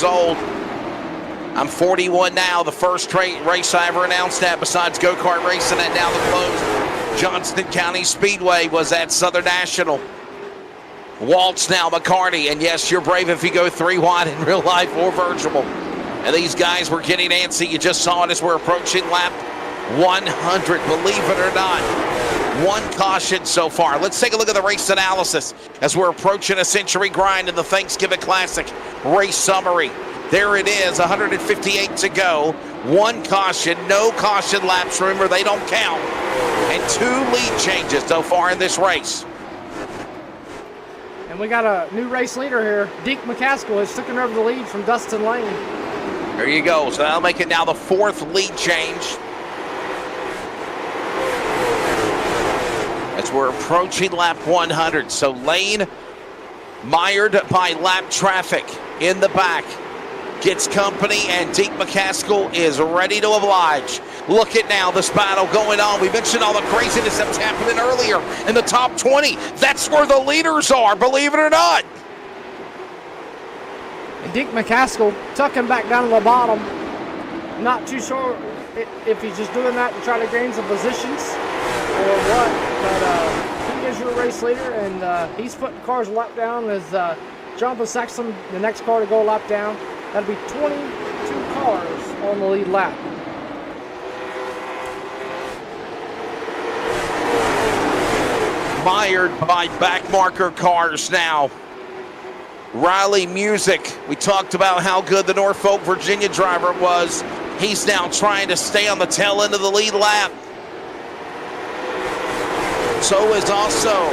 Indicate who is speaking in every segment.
Speaker 1: years old. I'm 41 now. The first race I ever announced at, besides go-kart racing at now the closed Johnston County Speedway, was at Southern National. Waltz now, McCarty, and yes, you're brave if you go 3 wide in real life or virtual. And these guys were getting antsy. You just saw it as we're approaching lap 100, believe it or not. 1 caution so far. Let's take a look at the race analysis as we're approaching a century grind in the Thanksgiving Classic race summary. There it is, 158 to go. 1 caution, no caution laps. Remember, they don't count. And 2 lead changes so far in this race.
Speaker 2: And we got a new race leader here. Deke McCaskill has taken over the lead from Dustin Lane.
Speaker 1: There you go. So that'll make it now the 4th lead change. As we're approaching lap 100. So Lane, mired by lap traffic in the back, gets company, and Deke McCaskill is ready to oblige. Look at now this battle going on. We mentioned all the craziness that was happening earlier in the top 20. That's where the leaders are, believe it or not.
Speaker 2: And Deke McCaskill tucking back down to the bottom. Not too sure if he's just doing that to try to gain some positions or what, but he is your race leader, and he's putting cars a lap down as Jonathan Saxon, the next car to go a lap down. That'll be 22 cars on the lead lap.
Speaker 1: Mired by back marker cars now. Riley Music, we talked about how good the Norfolk, Virginia driver was. He's now trying to stay on the tail end of the lead lap. So is also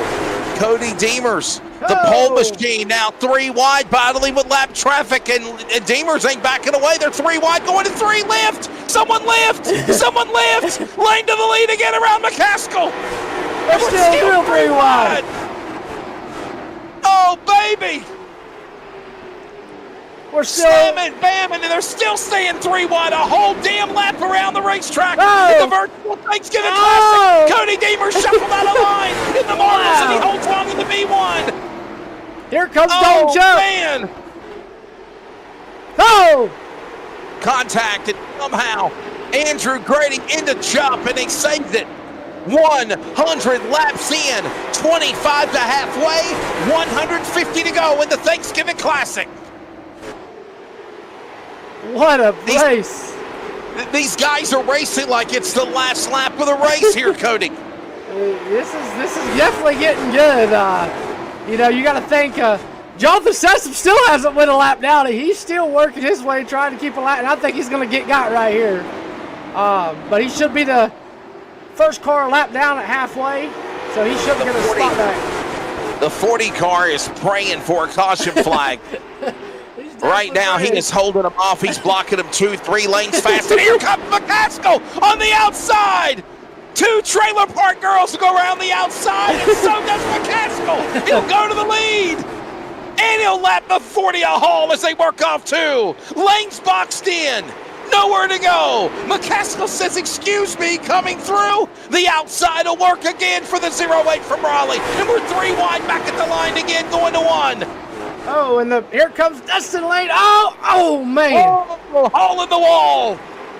Speaker 1: Cody Deemers. The pole machine now 3 wide, battling with lap traffic, and Deemers ain't backing away. They're 3 wide, going to 3. Lift! Someone lift! Someone lift! Lane to the lead again around McCaskill.
Speaker 2: They're still 3 wide.
Speaker 1: Oh, baby!
Speaker 2: We're still
Speaker 1: slamming, bamming, and they're still staying 3 wide. A whole damn lap around the racetrack in the virtual Thanksgiving Classic. Cody Deemers shuffled out of line in the marbles, and he holds on in the B1.
Speaker 2: Here comes Dalton Chubb.
Speaker 1: Man.
Speaker 2: Oh!
Speaker 1: Contacted somehow. Andrew Grady into Chubb, and they saved it. 100 laps in, 25 to halfway, 150 to go in the Thanksgiving Classic.
Speaker 2: What a race.
Speaker 1: These guys are racing like it's the last lap of the race here, Cody.
Speaker 2: This is definitely getting good. You got to think Jonathan Sessom still hasn't won a lap down. He's still working his way, trying to keep a lap, and I think he's going to get got right here. But he should be the first car lap down at halfway, so he should get a spot back.
Speaker 1: The 40 car is praying for a caution flag. Right now, he is holding him off. He's blocking him 2-3 lanes fast. And here comes McCaskill on the outside. 2 trailer park girls go around the outside, and so does McCaskill. He'll go to the lead. And he'll lap the 40 a haul as they work off 2. Lanes boxed in. Nowhere to go. McCaskill says, excuse me, coming through. The outside will work again for the 08 from Raleigh. And we're 3 wide back at the line again, going to 1.
Speaker 2: Oh, and here comes Dustin Lane. Oh, man.
Speaker 1: Oh, hole in the wall.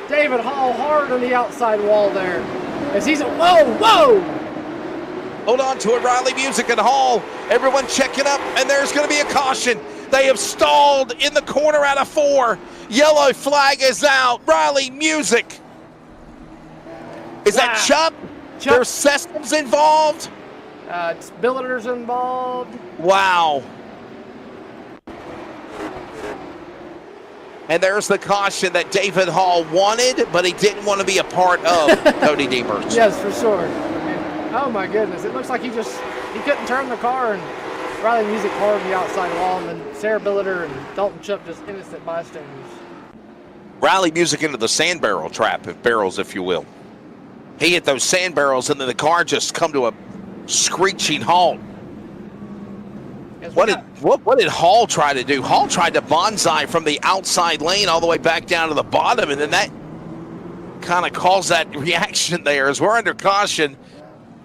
Speaker 2: David Hall hard on the outside wall there. As he's whoa.
Speaker 1: Hold on to it, Riley Music and Hall. Everyone checking up, and there's going to be a caution. They have stalled in the corner out of 4. Yellow flag is out. Riley Music. Is that Chubb? There's systems involved?
Speaker 2: Billeters involved.
Speaker 1: Wow. And there's the caution that David Hall wanted, but he didn't want to be a part of. Cody Deemers.
Speaker 2: Yes, for sure. And, oh my goodness, it looks like he couldn't turn the car, and Riley Music hard on the outside wall, and then Sarah Billeter and Dalton Chubb just innocent bystanders.
Speaker 1: Riley Music into the sand barrel trap, if you will. He hit those sand barrels, and then the car just come to a screeching halt. What did Hall try to do? Hall tried to bonsai from the outside lane all the way back down to the bottom, and then that kind of caused that reaction there as we're under caution.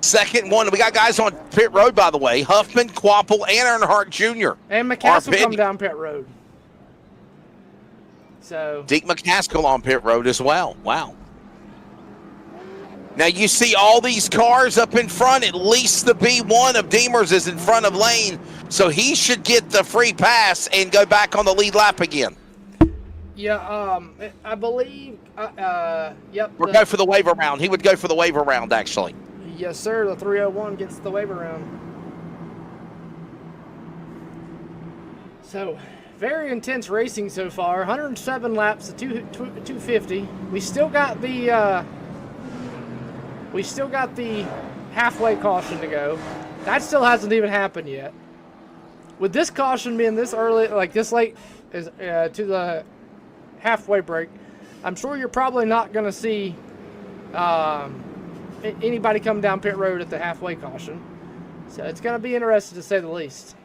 Speaker 1: Second one, we got guys on pit road, by the way. Huffman, Quapple, and Earnhardt Jr.
Speaker 2: And McCaskill come down pit road. So
Speaker 1: Deke McCaskill on pit road as well. Wow. Now you see all these cars up in front. At least the B1 of Demers is in front of Lane, so he should get the free pass and go back on the lead lap again.
Speaker 2: Yeah, I believe. Yep.
Speaker 1: Or go for the waiver round. He would go for the waiver round, actually.
Speaker 2: Yes, sir. The 301 gets the waiver round. So, very intense racing so far. 107 laps to 250. We still got the halfway caution to go. That still hasn't even happened yet. With this caution being this early, like this late, is to the halfway break, I'm sure you're probably not going to see anybody come down pit road at the halfway caution. So it's going to be interesting to say the least.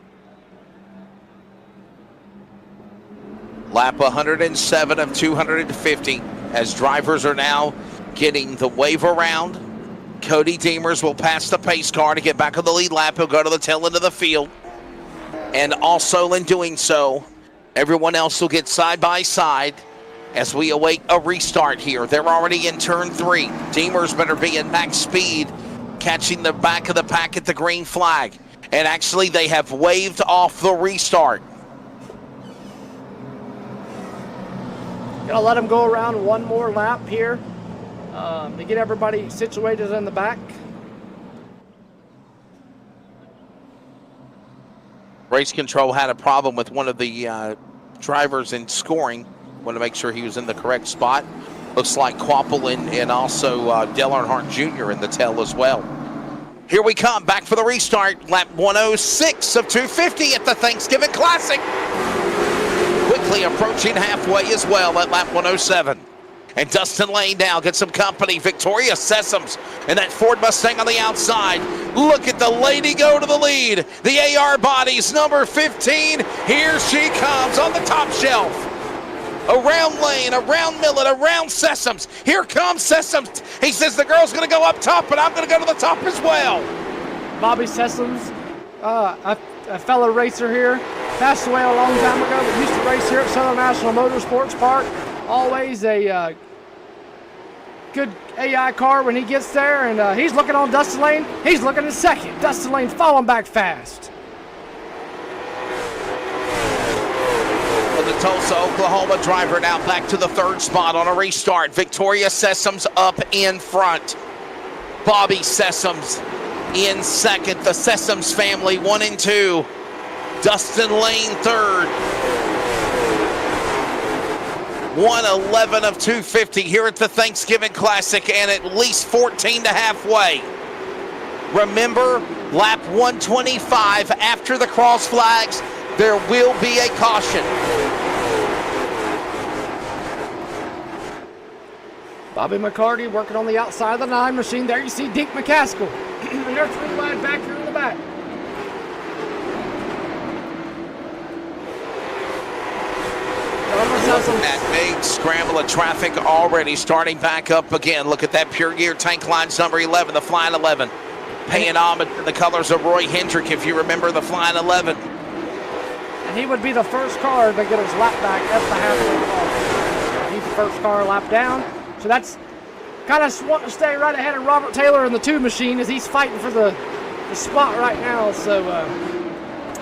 Speaker 1: Lap 107 of 250 as drivers are now getting the waiver round. Cody Demers will pass the pace car to get back on the lead lap. He'll go to the tail end of the field. And also in doing so, everyone else will get side by side as we await a restart here. They're already in turn 3. Demers better be in max speed, catching the back of the pack at the green flag. And actually, they have waved off the restart.
Speaker 2: Gonna let them go around one more lap here to get everybody situated in the back.
Speaker 1: Race control had a problem with one of the drivers in scoring. Want to make sure he was in the correct spot. Looks like Quapple and also Dale Earnhardt Jr. in the tail as well. Here we come, back for the restart. Lap 106 of 250 at the Thanksgiving Classic. Quickly approaching halfway as well at lap 107. And Dustin Lane now gets some company. Victoria Sessoms and that Ford Mustang on the outside. Look at the lady go to the lead. The AR Bodies, number 15. Here she comes on the top shelf. Around Lane, around Millet, around Sessoms. Here comes Sessoms. He says the girl's going to go up top, but I'm going to go to the top as well.
Speaker 2: Bobby Sessoms, a fellow racer here, passed away a long time ago, but used to race here at Southern National Motorsports Park. Always a good AI car when he gets there, and he's looking on Dustin Lane. He's looking in second. Dustin Lane falling back fast.
Speaker 1: The Tulsa, Oklahoma driver now back to the third spot on a restart. Victoria Sessoms up in front. Bobby Sessoms in second. The Sessoms family 1 and 2. Dustin Lane third. 111 of 250 here at the Thanksgiving Classic, and at least 14 to halfway. Remember, lap 125 after the cross flags, there will be a caution.
Speaker 2: Bobby McCarty working on the outside of the 9 machine. There you see Deke McCaskill. And they're 3 wide back here in the back.
Speaker 1: That big scramble of traffic already starting back up again. Look at that Pure Gear Tank Lines number 11, the Flying 11. Paying homage to the colors of Roy Hendrick, if you remember the Flying 11.
Speaker 2: And he would be the first car to get his lap back at the halfway car. He's the first car lap down. So that's kind of wanting to stay right ahead of Robert Taylor in the 2 machine as he's fighting for the spot right now. So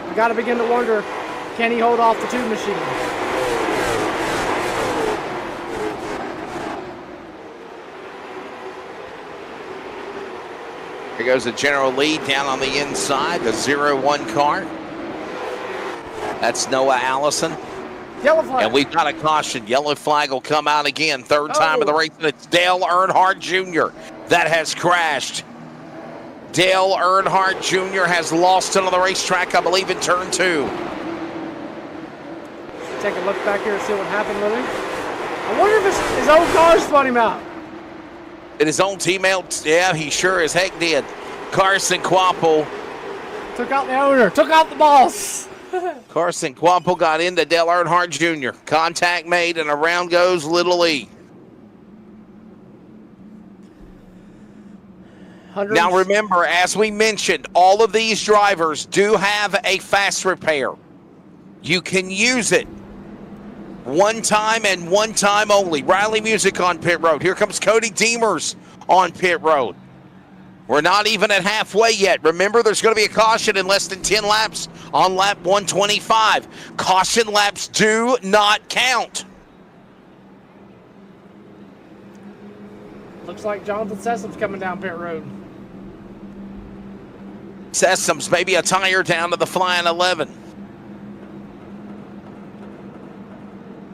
Speaker 2: we got to begin to wonder, can he hold off the 2 machine?
Speaker 1: Here goes the general lead down on the inside, the 0-1 car. That's Noah Allison.
Speaker 2: Yellow flag.
Speaker 1: And we've got a caution. Yellow flag will come out again. Third time of the race. It's Dale Earnhardt Jr. that has crashed. Dale Earnhardt Jr. has lost it on the racetrack, I believe, in turn 2.
Speaker 2: Take a look back here and see what happened with him. I wonder if his own car spun him out.
Speaker 1: And his own teammate, yeah, he sure as heck did. Carson Quapple.
Speaker 2: Took out the owner, took out the boss.
Speaker 1: Carson Quapple got into Dale Earnhardt Jr. Contact made, and around goes Little E. Now remember, as we mentioned, all of these drivers do have a fast repair. You can use it. One time and one time only. Riley Music on pit road. Here comes Cody Deemers on pit road. We're not even at halfway yet. Remember, there's going to be a caution in less than 10 laps on lap 125. Caution laps do not count.
Speaker 2: Looks like Jonathan Sessom's coming down pit road.
Speaker 1: Sessom's maybe a tire down to the flying 11.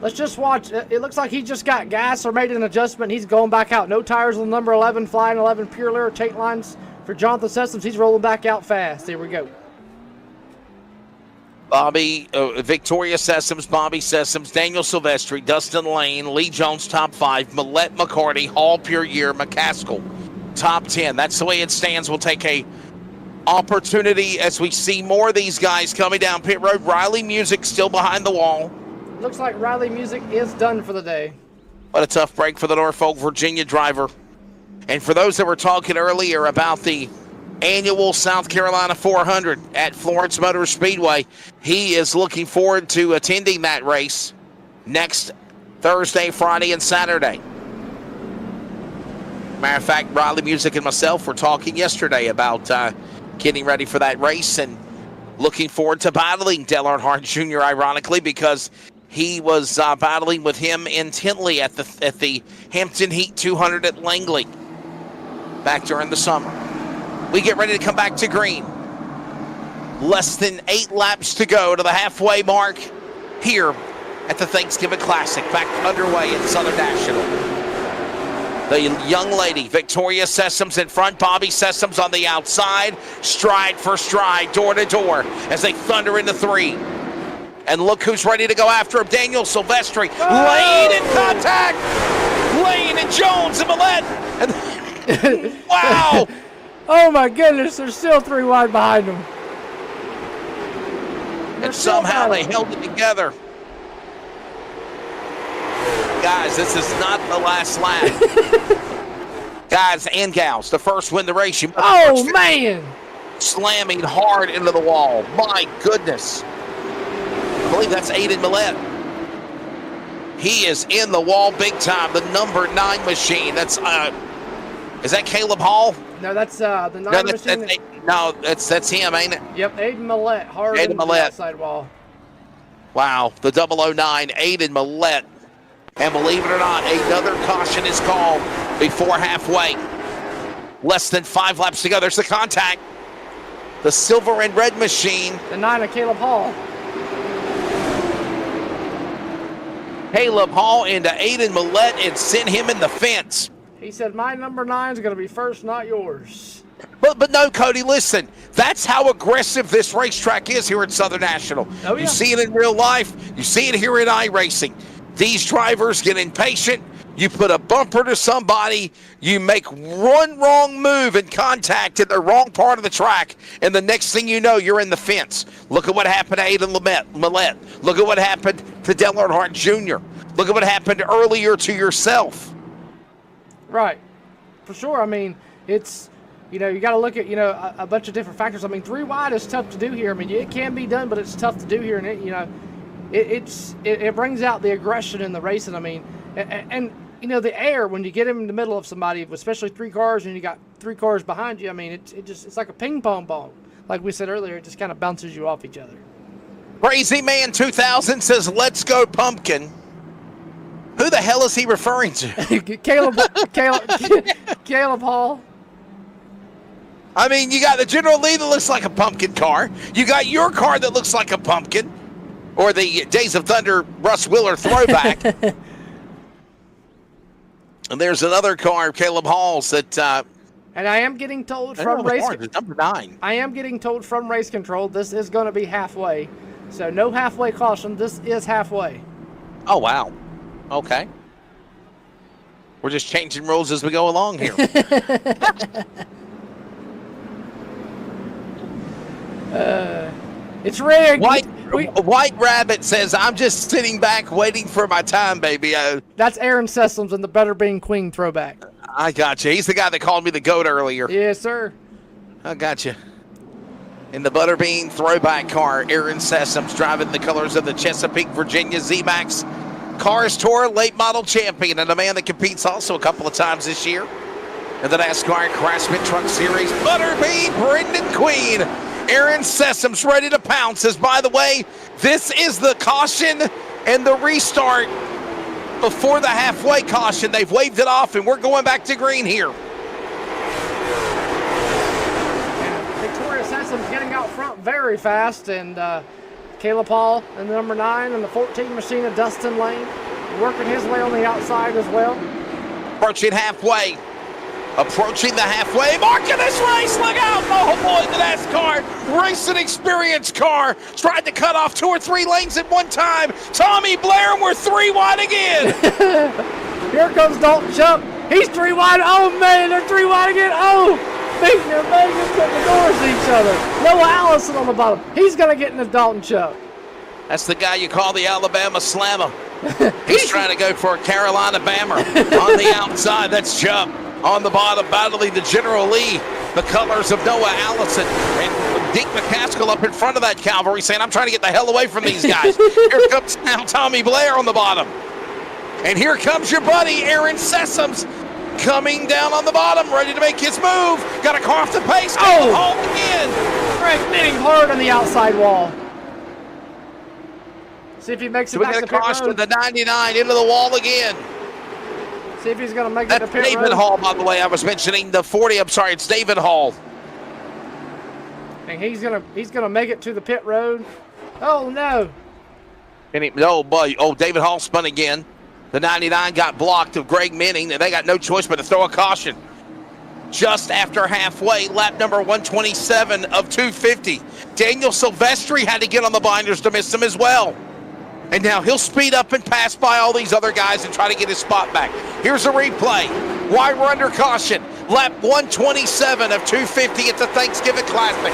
Speaker 2: Let's just watch. It looks like he just got gas or made an adjustment. He's going back out. No tires on number 11, flying 11, pure lyre tape lines for Jonathan Sessoms. He's rolling back out fast. Here we go.
Speaker 1: Victoria Sessoms, Bobby Sessoms, Daniel Silvestri, Dustin Lane, Lee Jones, top 5, Millette McCarty, Hall, Pure Year, McCaskill, top 10. That's the way it stands. We'll take a opportunity as we see more of these guys coming down pit road. Riley Music still behind the wall.
Speaker 2: Looks like Riley Music is done for the day.
Speaker 1: What a tough break for the Norfolk, Virginia driver. And for those that were talking earlier about the annual South Carolina 400 at Florence Motor Speedway, he is looking forward to attending that race next Thursday, Friday, and Saturday. Matter of fact, Riley Music and myself were talking yesterday about getting ready for that race and looking forward to battling Dale Earnhardt Jr., ironically, because he was battling with him intently at the Hampton Heat 200 at Langley back during the summer. We get ready to come back to green. Less than 8 laps to go to the halfway mark here at the Thanksgiving Classic, back underway in Southern National. The young lady, Victoria Sessoms in front, Bobby Sessoms on the outside, stride for stride, door to door, as they thunder into 3. And look who's ready to go after him, Daniel Silvestri. Oh! Lane in contact! Lane and Jones and Millette. And wow!
Speaker 2: Oh my goodness, there's still 3 wide behind them.
Speaker 1: And somehow they held it together. Guys, this is not the last lap. Guys and gals, the first win the race.
Speaker 2: Oh man!
Speaker 1: Slamming hard into the wall. My goodness. I believe that's Aiden Millette. He is in the wall big time. The number 9 machine. That's is that Caleb Hall?
Speaker 2: No, that's the 9 machine.
Speaker 1: That's him, ain't it?
Speaker 2: Yep, Aiden Millette, hard
Speaker 1: Aiden
Speaker 2: into the outside wall.
Speaker 1: Wow, the 009, Aiden Millette. And believe it or not, another caution is called before halfway. Less than 5 laps to go. There's the contact. The silver and red machine.
Speaker 2: The 9 of Caleb Hall.
Speaker 1: Caleb Hall into Aiden Millette and sent him in the fence.
Speaker 2: He said, my number 9 is going to be first, not yours.
Speaker 1: But no, Cody, listen. That's how aggressive this racetrack is here at Southern National.
Speaker 2: Oh, yeah.
Speaker 1: You see it in real life. You see it here in iRacing. These drivers get impatient. You put a bumper to somebody. You make one wrong move and contact in the wrong part of the track, and the next thing you know, you're in the fence. Look at what happened to Aiden Millette. Look at what happened to Dale Earnhardt Jr. Look at what happened earlier to yourself.
Speaker 2: Right. For sure. I mean, it's, you got to look at, a bunch of different factors. I mean, 3 wide is tough to do here. I mean, it can be done, but it's tough to do here. And, it brings out the aggression in the racing. I mean, and the air, when you get him in the middle of somebody, especially 3 cars, and you got 3 cars behind you, I mean, it's like a ping pong ball. Like we said earlier, it just kind of bounces you off each other.
Speaker 1: Crazy Man 2000 says, let's go pumpkin. Who the hell is he referring to?
Speaker 2: Caleb Hall.
Speaker 1: I mean, you got the General Lee that looks like a pumpkin car. You got your car that looks like a pumpkin. Or the Days of Thunder Russ Wheeler throwback. And there's another car, Caleb Hall's, that...
Speaker 2: and I am getting told from race...
Speaker 1: number 9.
Speaker 2: I am getting told from race control this is going to be halfway. So no halfway caution. This is halfway.
Speaker 1: Oh, wow. Okay. We're just changing rules as we go along here.
Speaker 2: It's rigged.
Speaker 1: White Rabbit says, I'm just sitting back waiting for my time, baby.
Speaker 2: That's Aaron Sessoms and the Butterbean Queen throwback.
Speaker 1: I got you. He's the guy that called me the GOAT earlier.
Speaker 2: Yes, sir.
Speaker 1: I got you. In the Butterbean throwback car, Aaron Sessoms driving the colors of the Chesapeake, Virginia Z-Max Cars Tour late model champion and a man that competes also a couple of times this year in the NASCAR Craftsman Truck Series. Butterbean Brendan Queen. Aaron Sessoms ready to pounce. As by the way, this is the caution and the restart before the halfway caution. They've waved it off and we're going back to green here.
Speaker 2: Victoria Sessoms getting out front very fast, and Caleb Hall and the number 9 and the 14 machine of Dustin Lane working his way on the outside as well.
Speaker 1: Approaching halfway. Approaching the halfway mark of this race. Look out. Oh boy, the NASCAR racing experience car tried to cut off 2 or 3 lanes at one time. Tommy Blair, and we're 3 wide again.
Speaker 2: Here comes Dalton Chuck. He's 3 wide. Oh man, they're 3 wide again. Oh, beating their Vegas putting the doors to each other. Noah Allison on the bottom. He's going to get in the Dalton Chuck.
Speaker 1: That's the guy you call the Alabama Slammer. He's trying to go for a Carolina Bammer on the outside. That's Chuck. On the bottom, battling the General Lee, the colors of Noah Allison. And Deke McCaskill up in front of that cavalry saying, I'm trying to get the hell away from these guys. Here comes now Tommy Blair on the bottom. And here comes your buddy, Aaron Sessoms, coming down on the bottom, ready to make his move. Got a car off the pace.
Speaker 2: Oh!
Speaker 1: Hall again.
Speaker 2: Greg hitting hard on the outside wall. See if he makes it back to
Speaker 1: the
Speaker 2: pit
Speaker 1: caution
Speaker 2: road.
Speaker 1: the 99 into the wall again.
Speaker 2: See if he's going to make it to
Speaker 1: That's
Speaker 2: pit
Speaker 1: David
Speaker 2: road.
Speaker 1: Hall, by the way. I was mentioning the 40. I'm sorry, it's David Hall.
Speaker 2: And he's gonna make it to the pit road. Oh no!
Speaker 1: Oh boy! Oh, David Hall spun again. The 99 got blocked of Greg Minning, and they got no choice but to throw a caution. Just after halfway, lap number 127 of 250. Daniel Silvestri had to get on the binders to miss him as well. And now he'll speed up and pass by all these other guys and try to get his spot back. Here's a replay. Why we're under caution. Lap 127 of 250 at the Thanksgiving Classic.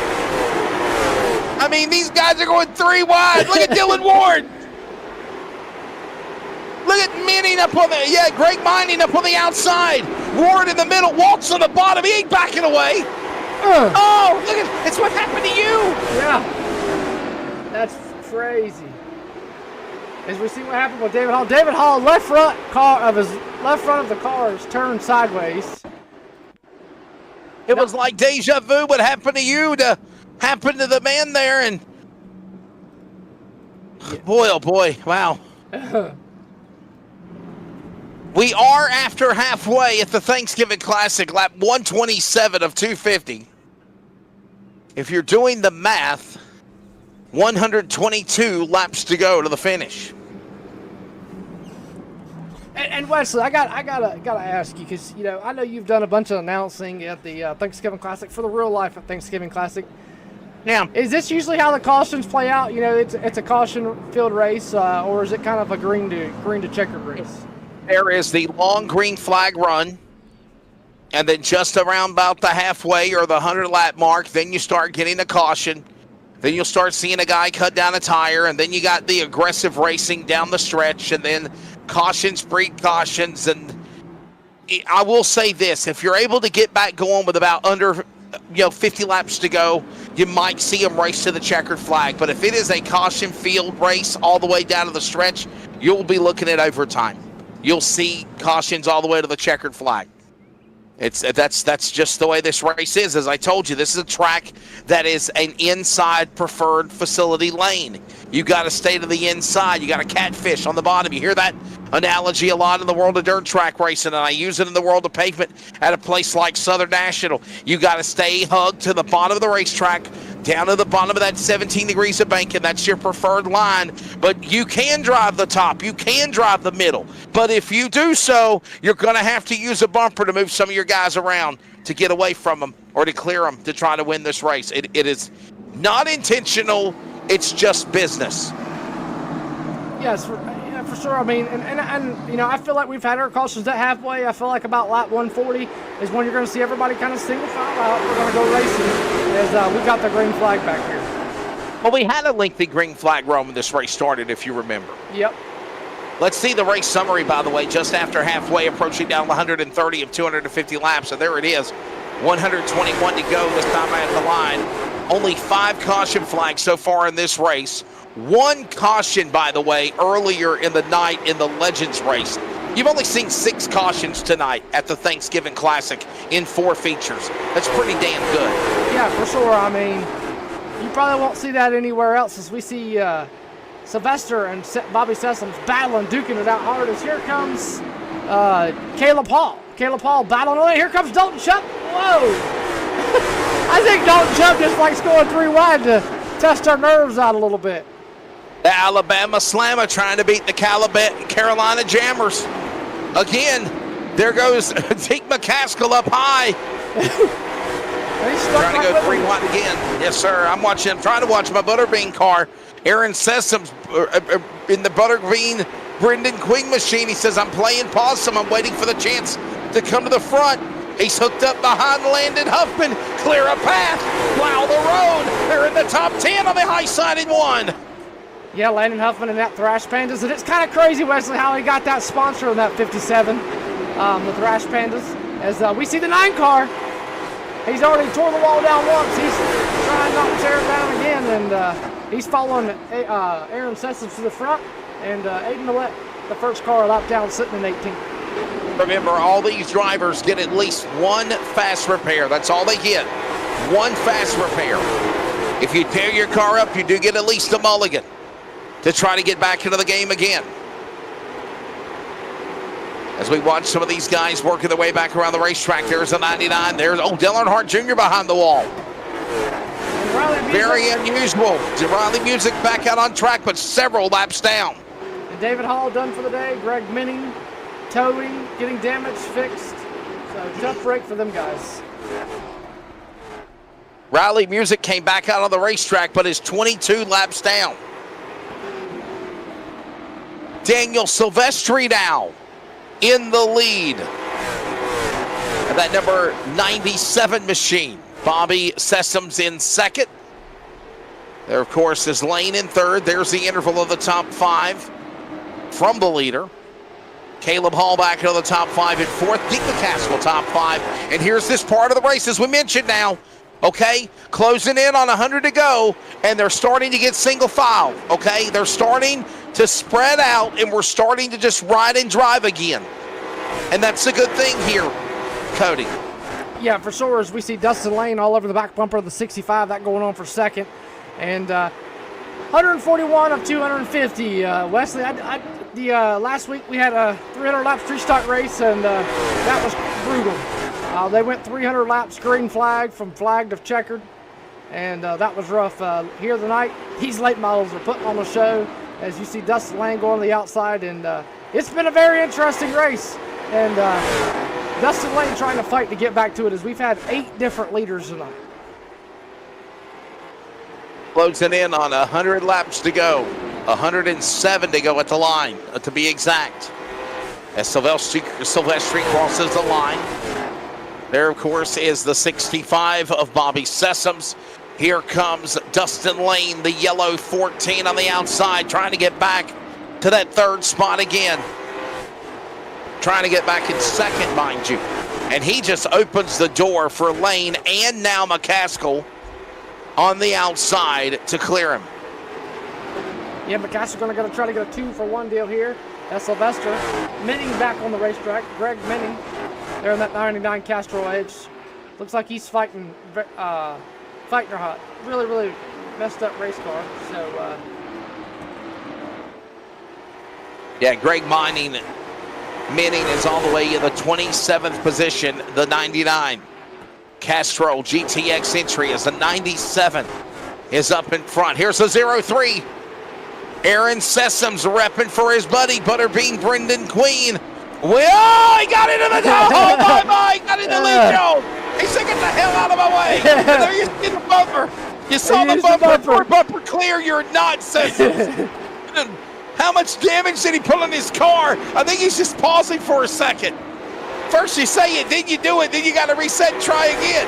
Speaker 1: I mean, these guys are going 3 wide. Look at Dylan Ward. Look at Minning up on the, Greg Mining up on the outside. Ward in the middle, Waltz on the bottom. He ain't backing away. Oh, look at, it's what happened to you.
Speaker 2: Yeah, that's crazy. As we see what happened with David Hall. David Hall, left front of the car is turned sideways.
Speaker 1: It was like deja vu. What happened to you to happen to the man there, and boy, oh boy, wow. We are after halfway at the Thanksgiving Classic, lap 127 of 250. If you're doing the math, 122 laps to go to the finish.
Speaker 2: And Wesley, I gotta ask you, because I know you've done a bunch of announcing at the Thanksgiving Classic for the real life at Thanksgiving Classic.
Speaker 1: Yeah.
Speaker 2: Is this usually how the cautions play out? It's a caution-filled race, or is it kind of a green to checkered race?
Speaker 1: There is the long green flag run, and then just around about the halfway or the 100-lap mark, then you start getting the caution. Then you'll start seeing a guy cut down a tire, and then you got the aggressive racing down the stretch, and then cautions, precautions. And I will say this, if you're able to get back going with about under 50 laps to go, you might see them race to the checkered flag. But if it is a caution field race all the way down to the stretch, you'll be looking at overtime. You'll see cautions all the way to the checkered flag. That's just the way this race is. As I told you, this is a track that is an inside preferred facility lane. You got to stay to the inside. You got to catfish on the bottom. You hear that analogy a lot in the world of dirt track racing, and I use it in the world of pavement at a place like Southern National. You got to stay hugged to the bottom of the racetrack, down to the bottom of that 17 degrees of banking. That's your preferred line. But you can drive the top. You can drive the middle. But if you do so, you're going to have to use a bumper to move some of your guys around to get away from them or to clear them to try to win this race. It is not intentional. It's just business.
Speaker 2: Yes, for sure. I mean, and I feel like we've had our cautions at halfway. I feel like about lap 140 is when you're going to see everybody kind of single file out. We're going to go racing as we got the green flag back here.
Speaker 1: Well, we had a lengthy green flag run when this race started, if you remember.
Speaker 2: Yep.
Speaker 1: Let's see the race summary, by the way, just after halfway, approaching down 130 of 250 laps. So there it is, 121 to go this time at the line. Only 5 caution flags so far in this race. One caution, by the way, earlier in the night in the Legends race. You've only seen 6 cautions tonight at the Thanksgiving Classic in 4 features. That's pretty damn good.
Speaker 2: Yeah, for sure. I mean, you probably won't see that anywhere else as we see Sylvester and Bobby Sessoms battling, duking it out hard as here comes Caleb Hall. Caleb Hall battling away. Here comes Dalton Chubb. Whoa! I think Dalton Chubb just likes going 3 wide to test our nerves out a little bit.
Speaker 1: The Alabama Slammer trying to beat the Carolina Jammers. Again, there goes Deke McCaskill up high. Trying to go 3 wide again. Yes, sir. I'm trying to watch my Butterbean car. Aaron Sessoms in the Butterbean Brendan Queen machine. He says, I'm playing possum. I'm waiting for the chance to come to the front. He's hooked up behind Landon Huffman. Clear a path. Plow the road. They're in the top 10 on the high side in 1.
Speaker 2: Yeah, Landon Huffman and that Thrash Pandas. And it's kind of crazy, Wesley, how he got that sponsor on that 57, the Thrash Pandas. As we see the 9 car. He's already tore the wall down once. He's trying not to tear it down again. And he's following Aaron Sessoms to the front. And Aiden Millette, the first car lap down, sitting in 18th.
Speaker 1: Remember, all these drivers get at least 1 fast repair. That's all they get. 1 fast repair. If you tear your car up, you do get at least a mulligan to try to get back into the game again. As we watch some of these guys working their way back around the racetrack, there's a 99. There's, Dale Earnhardt Jr. behind the wall. Very unusual. Riley Music back out on track, but several laps down.
Speaker 2: And David Hall done for the day. Greg Minning, towing, getting damage fixed. So tough break for them guys.
Speaker 1: Riley Music came back out on the racetrack, but is 22 laps down. Daniel Silvestri now in the lead. And that number 97 machine. Bobby Sessoms in second. There, of course, is Lane in third. There's the interval of the top 5 from the leader. Caleb Hall back into the top 5 in fourth. Deke McCaskill top 5. And here's this part of the race, as we mentioned now. Okay, closing in on 100 to go, and they're starting to get single file. Okay, they're starting to spread out, and we're starting to just ride and drive again. And that's a good thing here, Cody.
Speaker 2: Yeah, for sure, as we see Dustin Lane all over the back bumper of the 65, that going on for second. And 141 of 250. Wesley, last week we had a 300 lap street stock race, and that was brutal. They went 300 laps green flag from flag to checkered, and that was rough. Here tonight, these late models are putting on a show, as you see Dustin Lane going to the outside, and it's been a very interesting race. And Dustin Lane trying to fight to get back to it, as we've had 8 different leaders tonight.
Speaker 1: Closing in on 100 laps to go. 107 to go at the line, to be exact. As Silvestri crosses the line. There, of course, is the 65 of Bobby Sessoms. Here comes Dustin Lane, the yellow 14 on the outside, trying to get back to that 3rd spot again. Trying to get back in second, mind you. And he just opens the door for Lane and now McCaskill on the outside to clear him.
Speaker 2: Yeah, McCaskill's going to try to get a 2-for-1 deal here. That's Sylvester. Minning back on the racetrack. Greg Minning there in that 99 Castrol Edge. Looks like he's fighting her hot. Really, really messed up race car. So,
Speaker 1: yeah, Greg Minning is all the way in the 27th position, the 99. Castrol GTX entry as the 97 is up in front. Here's the 03. Aaron Sessoms repping for his buddy, Butterbean Brendan Queen. Well, he got into the oh my, got into Lee Joe. He said, get the hell out of my way. And there you see the bumper. You saw the bumper. Bumper clear, you're not Sessoms. How much damage did he put on his car? I think he's just pausing for a second. First you say it, then you do it, then you got to reset and try again.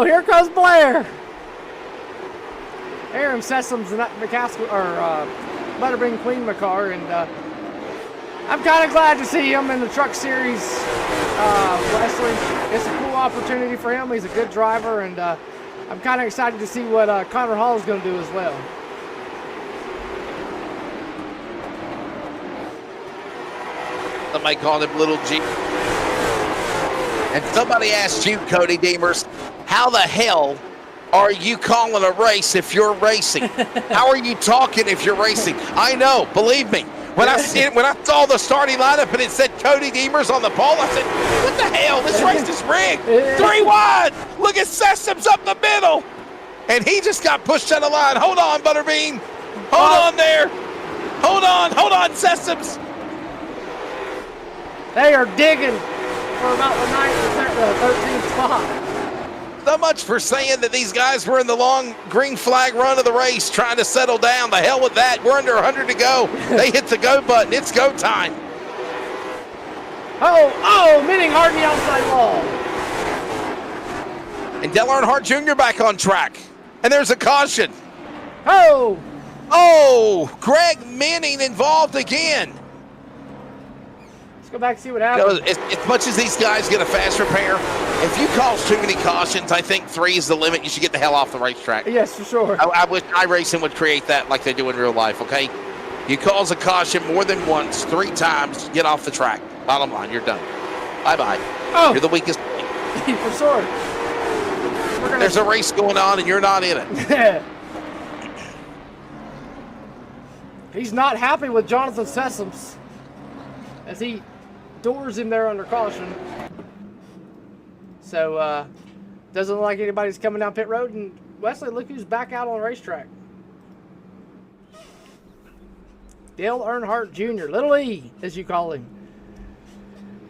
Speaker 2: Here comes Blair. Aaron Sessoms and that McCaskill, or Butterbean Queen car, and I'm kind of glad to see him in the Truck Series. Wesley, it's a cool opportunity for him. He's a good driver, and I'm kind of excited to see what Connor Hall is going to do as well.
Speaker 1: Somebody called him Little G. And somebody asked you, Cody Deemers, how the hell are you calling a race if you're racing? How are you talking if you're racing? I know, believe me. When I saw the starting lineup and it said Cody Deemers on the pole, I said, what the hell? This race is rigged. 3 wide. Look at Sessoms up the middle. And he just got pushed on the line. Hold on, Butterbean. Hold on there. Hold on, Sessoms.
Speaker 2: They are digging for about the 13th spot.
Speaker 1: So much for saying that these guys were in the long green flag run of the race trying to settle down. The hell with that. We're under 100 to go. They hit the go button. It's go time.
Speaker 2: Meeting hard in the outside wall.
Speaker 1: And Dale Earnhardt Jr. back on track. And there's a caution.
Speaker 2: Oh,
Speaker 1: Greg Manning involved again.
Speaker 2: Let's go back and see what happens.
Speaker 1: As much as these guys get a fast repair, if you cause too many cautions, I think 3 is the limit. You should get the hell off the racetrack.
Speaker 2: Yes, for sure.
Speaker 1: I wish iRacing would create that like they do in real life, okay? You cause a caution more than once, 3 times, get off the track. Bottom line, you're done. Bye-bye. You're the weakest link.
Speaker 2: For sure.
Speaker 1: There's a race going on and you're not in it.
Speaker 2: He's not happy with Jonathan Sessoms as he doors him there under caution. So, doesn't look like anybody's coming down pit road. And Wesley, look who's back out on the racetrack. Dale Earnhardt Jr., Little E, as you call him.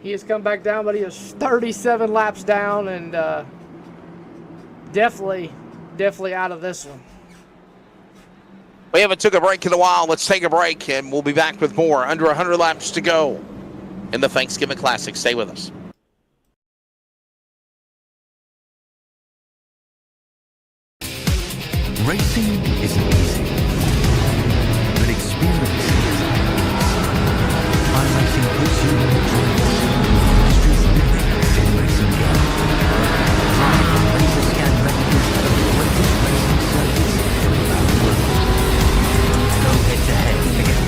Speaker 2: He has come back down, but he is 37 laps down and definitely out of this one.
Speaker 1: We haven't took a break in a while. Let's take a break, and we'll be back with more. Under 100 laps to go in the Thanksgiving Classic. Stay with us.
Speaker 3: Racing isn't easy, but experience is. iRacing puts you in the driver's seat. History's never been racing again. Drive the laser scan replicas of the greatest racing circuits around the world. Go head to head again.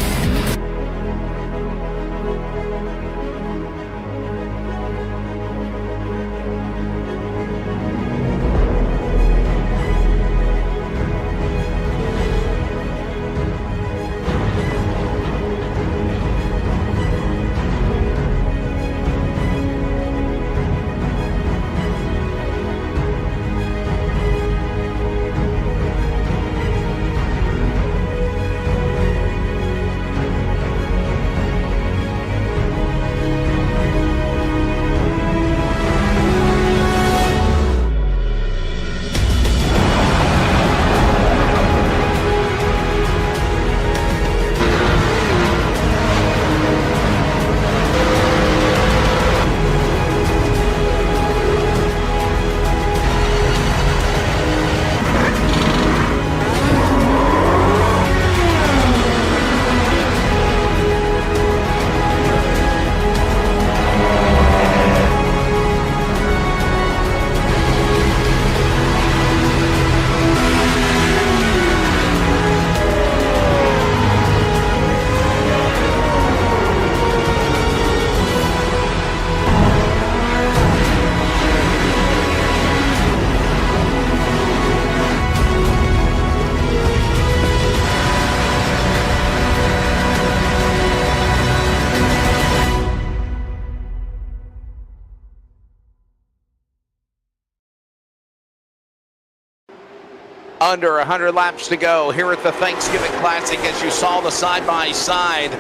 Speaker 1: Under 100 laps to go here at the Thanksgiving Classic. As you saw the side-by-side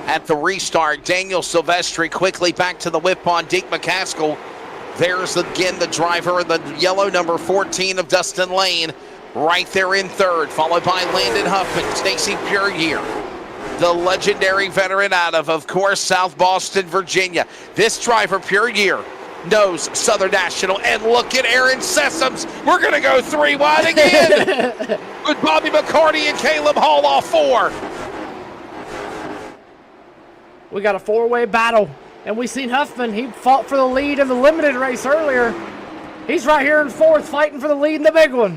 Speaker 1: at the restart, Daniel Silvestri quickly back to the whip on Deke McCaskill. There's again the driver in the yellow number 14 of Dustin Lane right there in third, followed by Landon Huffman, Stacy Pureyear, the legendary veteran out of course, South Boston, Virginia. This driver, Pureyear, knows Southern National, and look at Aaron Sessoms. We're going to go 3 wide again with Bobby McCarty and Caleb Hall off 4.
Speaker 2: We got a 4-way battle, and we seen Huffman. He fought for the lead in the limited race earlier. He's right here in fourth, fighting for the lead in the big one.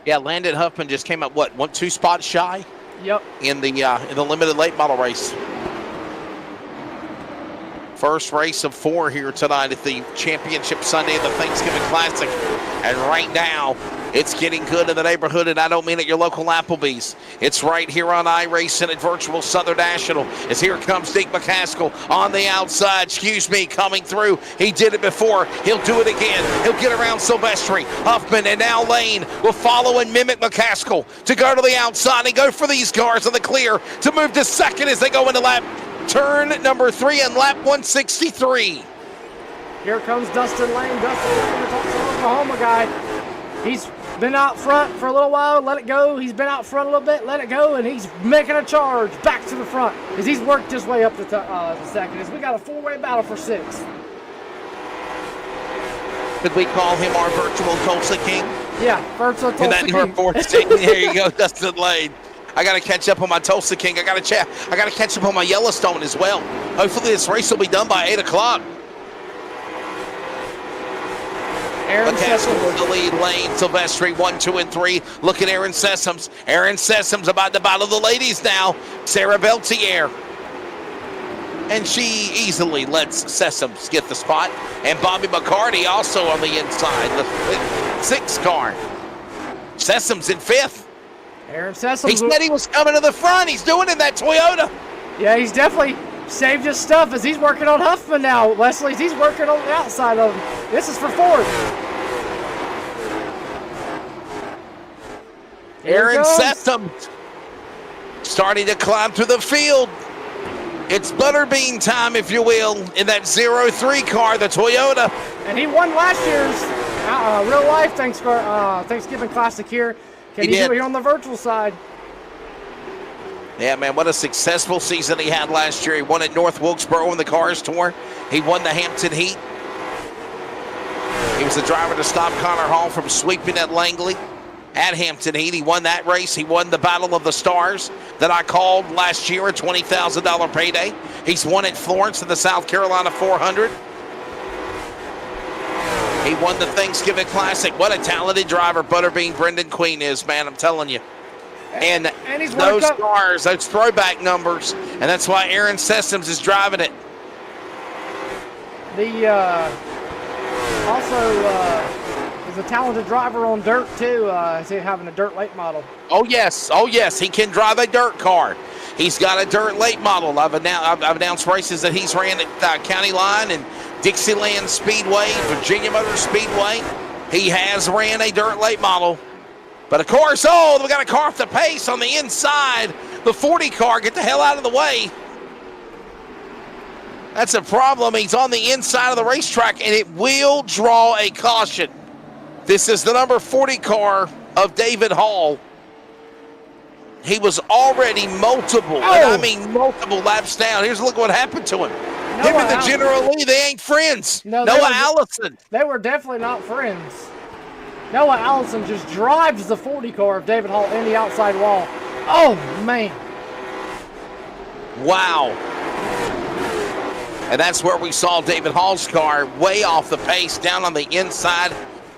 Speaker 1: Yeah, Landon Huffman just came up, what, 2 spots shy?
Speaker 2: Yep.
Speaker 1: In the limited late model race. First race of 4 here tonight at the Championship Sunday of the Thanksgiving Classic. And right now, it's getting good in the neighborhood, and I don't mean at your local Applebee's. It's right here on Iracing at Virtual Southern National. As here comes Deke McCaskill on the outside, coming through. He did it before. He'll do it again. He'll get around Silvestri. Huffman and now Lane will follow and mimic McCaskill to go to the outside and go for these cars in the clear to move to second as they go into turn number 3 and lap 163.
Speaker 2: Here comes Dustin Lane. Dustin Lane, the Oklahoma guy. He's been out front for a little while, let it go. He's been out front a little bit, let it go, and he's making a charge back to the front as he's worked his way up to the second. As we got a 4-way battle for 6th.
Speaker 1: Could we call him our virtual Tulsa King?
Speaker 2: Yeah, virtual Tulsa
Speaker 1: In that
Speaker 2: King.
Speaker 1: number 14, there you go, Dustin Lane. I got to catch up on my Tulsa King. I got to catch up on my Yellowstone as well. Hopefully this race will be done by 8 o'clock.
Speaker 2: Aaron
Speaker 1: McCaskill with the lead lane. Silvestri 1, 2, and 3. Look at Aaron Sessoms. Aaron Sessoms about to battle the ladies now. Sarah Beltier. And she easily lets Sessoms get the spot. And Bobby McCarty also on the inside. The 6th car. Sessoms in 5th.
Speaker 2: Aaron Sessoms.
Speaker 1: He said he was coming to the front. He's doing it in that Toyota.
Speaker 2: Yeah, he's definitely saved his stuff as he's working on Huffman now. Leslie's, he's working on the outside of him. This is for 4th.
Speaker 1: Aaron Sessoms starting to climb through the field. It's Butterbean time, if you will, in that 03 car, the Toyota.
Speaker 2: And he won last year's real life Thanksgiving Classic here. Can he do it here on the virtual side?
Speaker 1: Yeah, man, what a successful season he had last year. He won at North Wilkesboro in the Cars Tour. He won the Hampton Heat. He was the driver to stop Connor Hall from sweeping at Langley at Hampton Heat. He won that race. He won the Battle of the Stars that I called last year, a $20,000 payday. He's won at Florence in the South Carolina 400. He won the Thanksgiving Classic. What a talented driver Butterbean Brendan Queen is, man, I'm telling you. And
Speaker 2: he's
Speaker 1: those cars, those throwback numbers, and that's why Aaron Sessoms is driving it.
Speaker 2: He's a talented driver on dirt too. Is he having a dirt late model?
Speaker 1: Oh yes, he can drive a dirt car. He's got a dirt late model. I've announced races that he's ran at County Line and Dixieland Speedway, Virginia Motor Speedway. He has ran a dirt late model. But of course, we got a car off the pace on the inside. The 40 car, get the hell out of the way. That's a problem. He's on the inside of the racetrack, and it will draw a caution. This is the number 40 car of David Hall. He was already multiple laps down. Here's a look what happened to him. Him and the General Lee, they ain't friends. Noah Allison.
Speaker 2: They were definitely not friends. Noah Allison just drives the 40 car of David Hall in the outside wall. Oh, man.
Speaker 1: Wow. And that's where we saw David Hall's car way off the pace down on the inside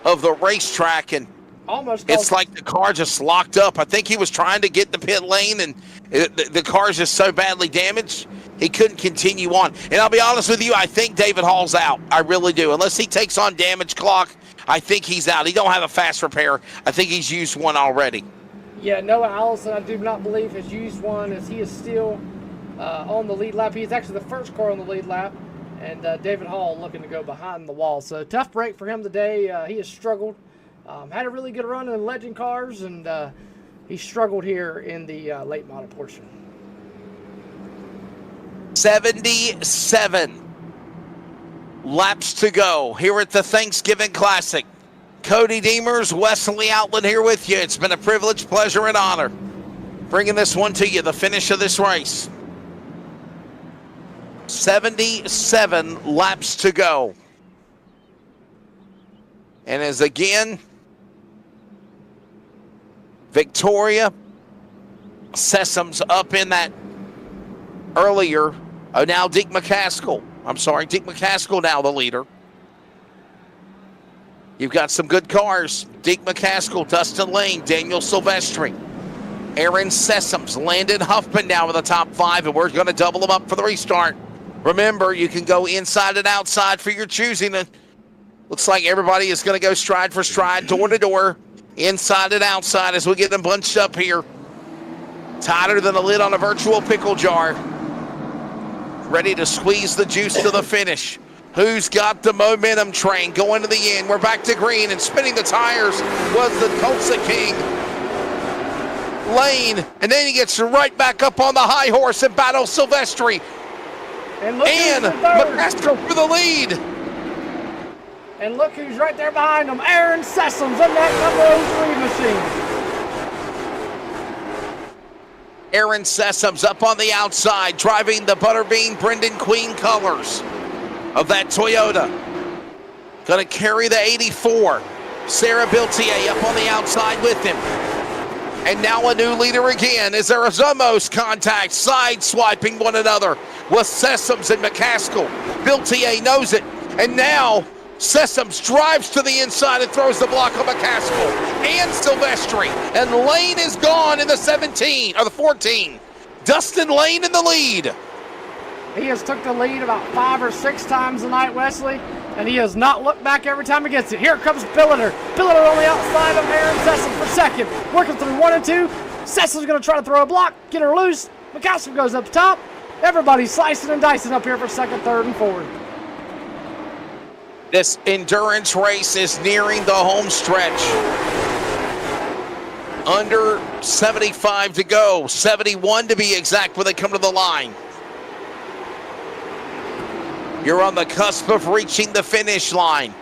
Speaker 1: of the racetrack. And it's like the car just locked up. I think he was trying to get the pit lane, and the car's just so badly damaged, he couldn't continue on. And I'll be honest with you, I think David Hall's out. I really do. Unless he takes on damage clock, I think he's out. He don't have a fast repair. I think he's used one already.
Speaker 2: Yeah, Noah Allison, I do not believe has used one, as he is still on the lead lap. He is actually the first car on the lead lap, and David Hall looking to go behind the wall. So tough break for him today. He has struggled. Had a really good run in legend cars, and he struggled here in the late model portion.
Speaker 1: 77 laps to go here at the Thanksgiving Classic. Cody Deemers, Wesley Outland here with you. It's been a privilege, pleasure, and honor bringing this one to you, the finish of this race. 77 laps to go. And as again, Victoria Sessoms up in that earlier Oh, now Deke McCaskill. Deke McCaskill now the leader. You've got some good cars. Deke McCaskill, Dustin Lane, Daniel Silvestri, Aaron Sessoms, Landon Huffman now in the top 5, and we're going to double them up for the restart. Remember, you can go inside and outside for your choosing. Looks like everybody is going to go stride for stride, door to door, inside and outside as we get them bunched up here. Tighter than a lid on a virtual pickle jar. Ready to squeeze the juice to the finish. Who's got the momentum train going to the end? We're back to green, and spinning the tires was the Tulsa King, Lane, and then he gets right back up on the high horse and battles Silvestri.
Speaker 2: And
Speaker 1: McCaskill for the lead.
Speaker 2: And look who's right there behind him, Aaron Sessoms in that number 03 machine.
Speaker 1: Aaron Sessoms up on the outside, driving the Butterbean Brendan Queen colors of that Toyota. Gonna carry the 84. Sarah Biltier up on the outside with him. And now a new leader again as there is almost contact, side-swiping one another with Sessoms and McCaskill. Biltier knows it, and now Sessoms drives to the inside and throws the block on McCaskill and Silvestri. And Lane is gone in the 17, or the 14. Dustin Lane in the lead.
Speaker 2: He has took the lead about 5 or 6 times tonight, Wesley, and he has not looked back every time he gets it. Here comes Billiter. Billiter on the outside of Aaron Sessoms for second. Working through 1 and 2. Sessoms going to try to throw a block, get her loose. McCaskill goes up top. Everybody's slicing and dicing up here for second, third, and fourth.
Speaker 1: This endurance race is nearing the home stretch. Under 75 to go. 71 to be exact when they come to the line. You're on the cusp of reaching the finish line.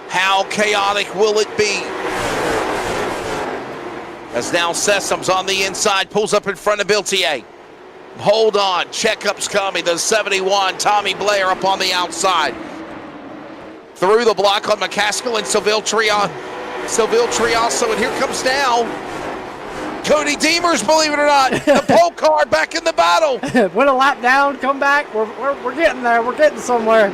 Speaker 1: How chaotic will it be? As now Sessoms on the inside pulls up in front of Biltier. Hold on, checkup's coming. The 71, Tommy Blair up on the outside. Through the block on McCaskill and Silvestri also, and here comes now Cody Deemers, believe it or not, the pole car back in the battle.
Speaker 2: Went a lap down, come back. We're getting there. We're getting somewhere.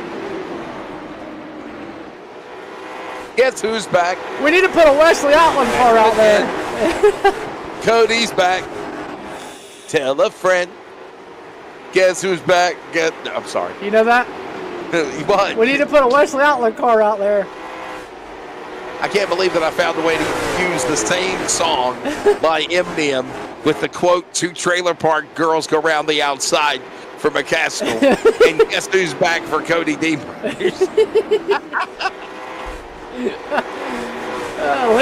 Speaker 1: Guess who's back?
Speaker 2: We need to put a Wesley Outland car out there.
Speaker 1: Cody's back. Tell a friend. Guess who's back? No, I'm sorry.
Speaker 2: You know that?
Speaker 1: What?
Speaker 2: We need to put a Wesley Outland car out there.
Speaker 1: I can't believe that I found a way to use the same song by Eminem with the quote, 2 trailer park girls go round the outside for McCaskill. And guess who's back for Cody Deemers?
Speaker 2: Leave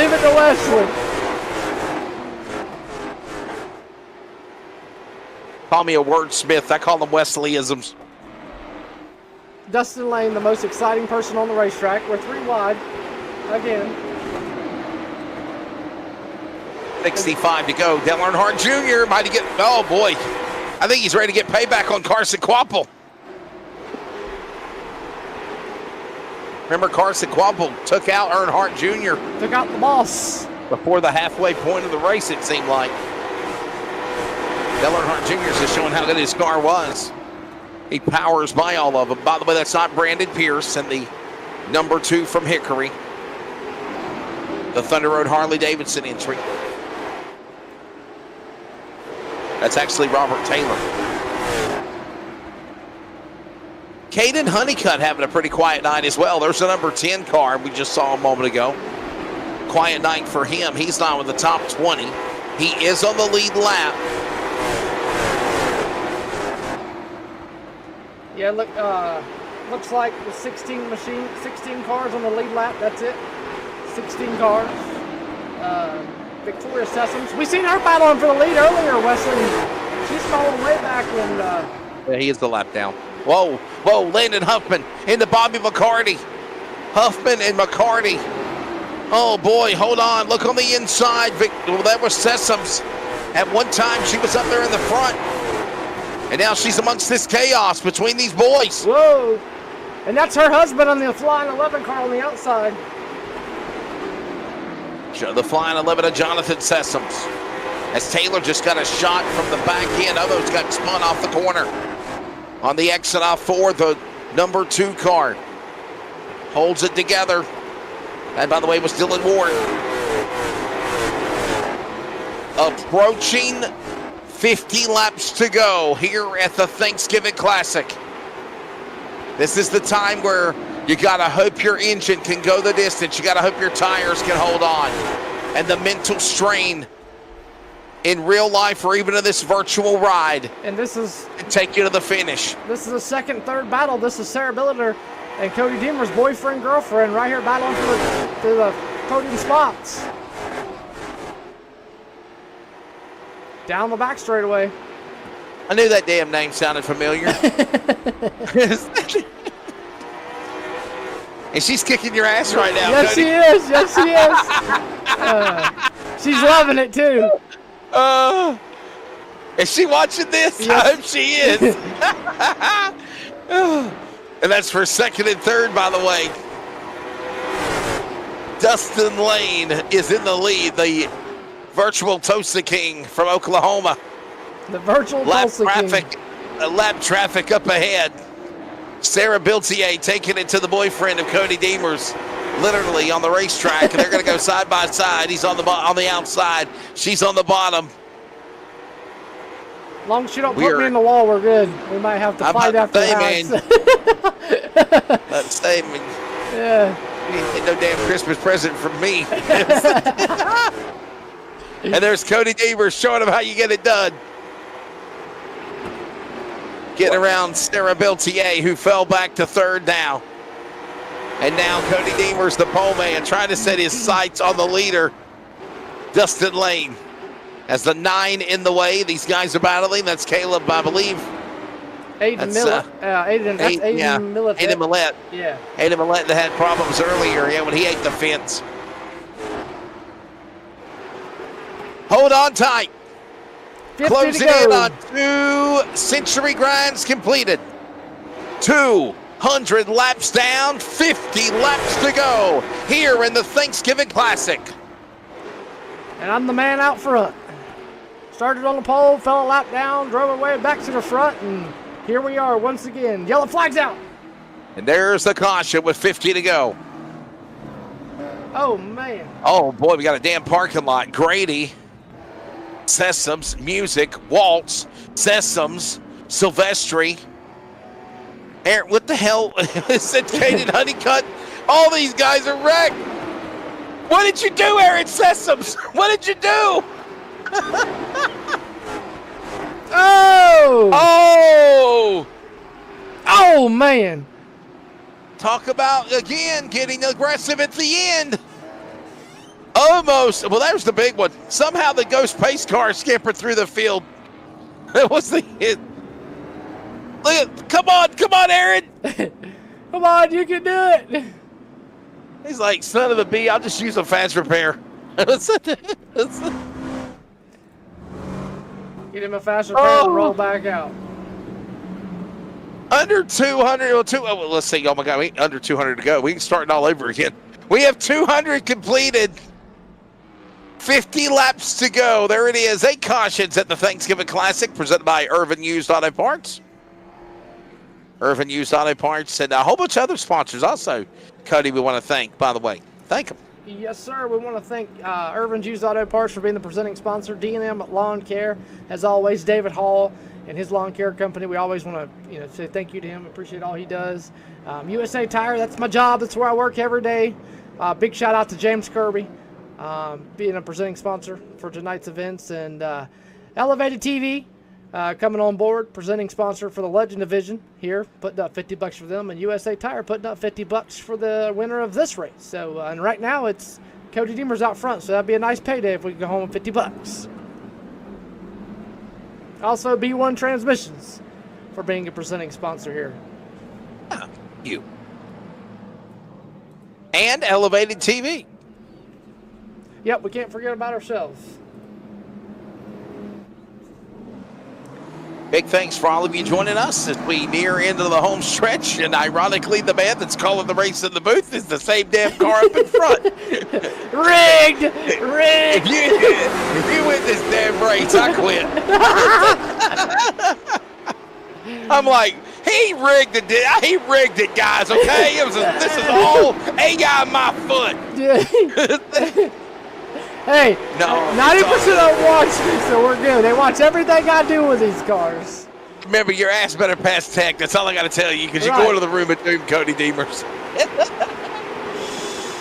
Speaker 2: it to Wesley.
Speaker 1: Call me a wordsmith. I call them Wesleyisms.
Speaker 2: Dustin Lane, the most exciting person on the racetrack. We're 3 wide. Again.
Speaker 1: 65 to go. Dale Earnhardt Jr. might get, oh boy. I think he's ready to get payback on Carson Quapple. Remember, Carson Quapple took out Earnhardt Jr.
Speaker 2: Took out the boss.
Speaker 1: Before the halfway point of the race, it seemed like. Dale Earnhardt Jr. is just showing how good his car was. He powers by all of them. By the way, that's not Brandon Pierce and the number 2 from Hickory. The Thunder Road Harley-Davidson entry. That's actually Robert Taylor. Caden Honeycutt having a pretty quiet night as well. There's the number 10 car we just saw a moment ago. Quiet night for him. He's not with the top 20. He is on the lead lap.
Speaker 2: Yeah, look, looks like the 16 cars on the lead lap. That's it. 16 cars. Victoria Sessoms. We seen her battling for the lead earlier, Wesley. She's falling way back and
Speaker 1: yeah, he is the lap down. Whoa, Landon Huffman into Bobby McCarty. Huffman and McCarty. Oh boy, hold on. Look on the inside. Well, that was Sessoms. At one time, she was up there in the front. And now she's amongst this chaos between these boys.
Speaker 2: Whoa. And that's her husband on the flying 11 car on the outside.
Speaker 1: The flying 11 of Jonathan Sessoms. As Taylor just got a shot from the back end. Others got spun off the corner. on the exit off 4, the number 2 car. Holds it together. And by the way, was Dylan Ward. Approaching 50 laps to go here at the Thanksgiving Classic. This is the time where you gotta hope your engine can go the distance. You gotta hope your tires can hold on. And the mental strain in real life or even in this virtual ride.
Speaker 2: And this is
Speaker 1: and take you to the finish.
Speaker 2: This is the second, third battle. This is Sarah Billiter and Cody Deemer's boyfriend, girlfriend, right here battling for the podium spots. Down the back straightaway.
Speaker 1: I knew that damn name sounded familiar. And she's kicking your ass right now,
Speaker 2: Yes,
Speaker 1: Cody.
Speaker 2: she is. Yes, she is. She's loving it, too.
Speaker 1: Is she watching this?
Speaker 2: Yes.
Speaker 1: I hope she is. And that's for second and third, by the way. Dustin Lane is in the lead, the virtual Tulsa King from Oklahoma.
Speaker 2: The virtual Tulsa King.
Speaker 1: Lap traffic up ahead. Sarah Biltier taking it to the boyfriend of Cody Deemers, literally on the racetrack, and they're going to go side by side. He's on the outside. She's on the bottom.
Speaker 2: As long as she don't put me in the wall, we're good. We might have to fight after that.
Speaker 1: Let's say, man.
Speaker 2: Yeah.
Speaker 1: Ain't no damn Christmas present from me. And there's Cody Deemers showing him how you get it done. Getting around Sarah Beltier, who fell back to third now. And now Cody Deemers, the pole man, trying to set his sights on the leader, Dustin Lane. As the 9 in the way, these guys are battling. That's Caleb, I believe.
Speaker 2: Aiden Millett. Aiden Millett.
Speaker 1: Aiden Millett.
Speaker 2: Yeah.
Speaker 1: Aiden Millett that had problems earlier, when he ate the fence. Hold on tight. Closing in on 2 century grinds completed. 200 laps down, 50 laps to go here in the Thanksgiving Classic.
Speaker 2: And I'm the man out front. Started on the pole, fell a lap down, drove our way back to the front, and here we are once again. Yellow flag's out.
Speaker 1: And there's the caution with 50 to go.
Speaker 2: Oh, man.
Speaker 1: Oh, boy, we got a damn parking lot. Grady, Sessoms, Music, Waltz, Sessoms, Silvestri. Aaron, what the hell? Said Caden Honeycutt. All these guys are wrecked. What did you do, Aaron Sessoms? What did you do?
Speaker 2: Oh, man.
Speaker 1: Talk about, again, getting aggressive at the end. Almost. Well, there's the big one. Somehow the Ghost Pace car scampered through the field. That was the hit. Look at, come on, Aaron.
Speaker 2: Come on, you can do it.
Speaker 1: He's like, son of a bee, I'll just use a fast repair.
Speaker 2: Get him a fast repair and roll back out.
Speaker 1: Under 200, let's see, oh my God, under 200 to go. We can start it all over again. We have 200 completed. 50 laps to go. There it is. 8 cautions at the Thanksgiving Classic, presented by Irvin Used Auto Parts. Irvin Used Auto Parts and a whole bunch of other sponsors also, Cody, we want to thank, by the way. Thank them.
Speaker 2: Yes, sir. We want to thank Irvin's Used Auto Parts for being the presenting sponsor. D&M Lawn Care, as always, David Hall and his lawn care company. We always want to say thank you to him. Appreciate all he does. USA Tire, that's my job. That's where I work every day. Big shout out to James Kirby, being a presenting sponsor for tonight's events. And Elevated TV, coming on board, presenting sponsor for the Legend Division here, putting up $50 for them, and USA Tire putting up $50 for the winner of this race. So, and right now it's Cody Deemers out front, so that'd be a nice payday if we could go home with $50. Also, B1 Transmissions for being a presenting sponsor here.
Speaker 1: You. And Elevated TV.
Speaker 2: Yep, we can't forget about ourselves.
Speaker 1: Big thanks for all of you joining us as we near into the home stretch. And ironically, the man that's calling the race in the booth is the same damn car up in front.
Speaker 2: Rigged!
Speaker 1: If you win this damn race, I quit. I'm like, He rigged it. He rigged it, guys. Okay, this is all AI my foot.
Speaker 2: Hey,
Speaker 1: No,
Speaker 2: 90% of them watch me, so we're good. They watch everything I do with these cars.
Speaker 1: Remember, your ass better pass tech. That's all I got to tell you, because
Speaker 2: Right.
Speaker 1: you go into the room at doom, Cody Deemers.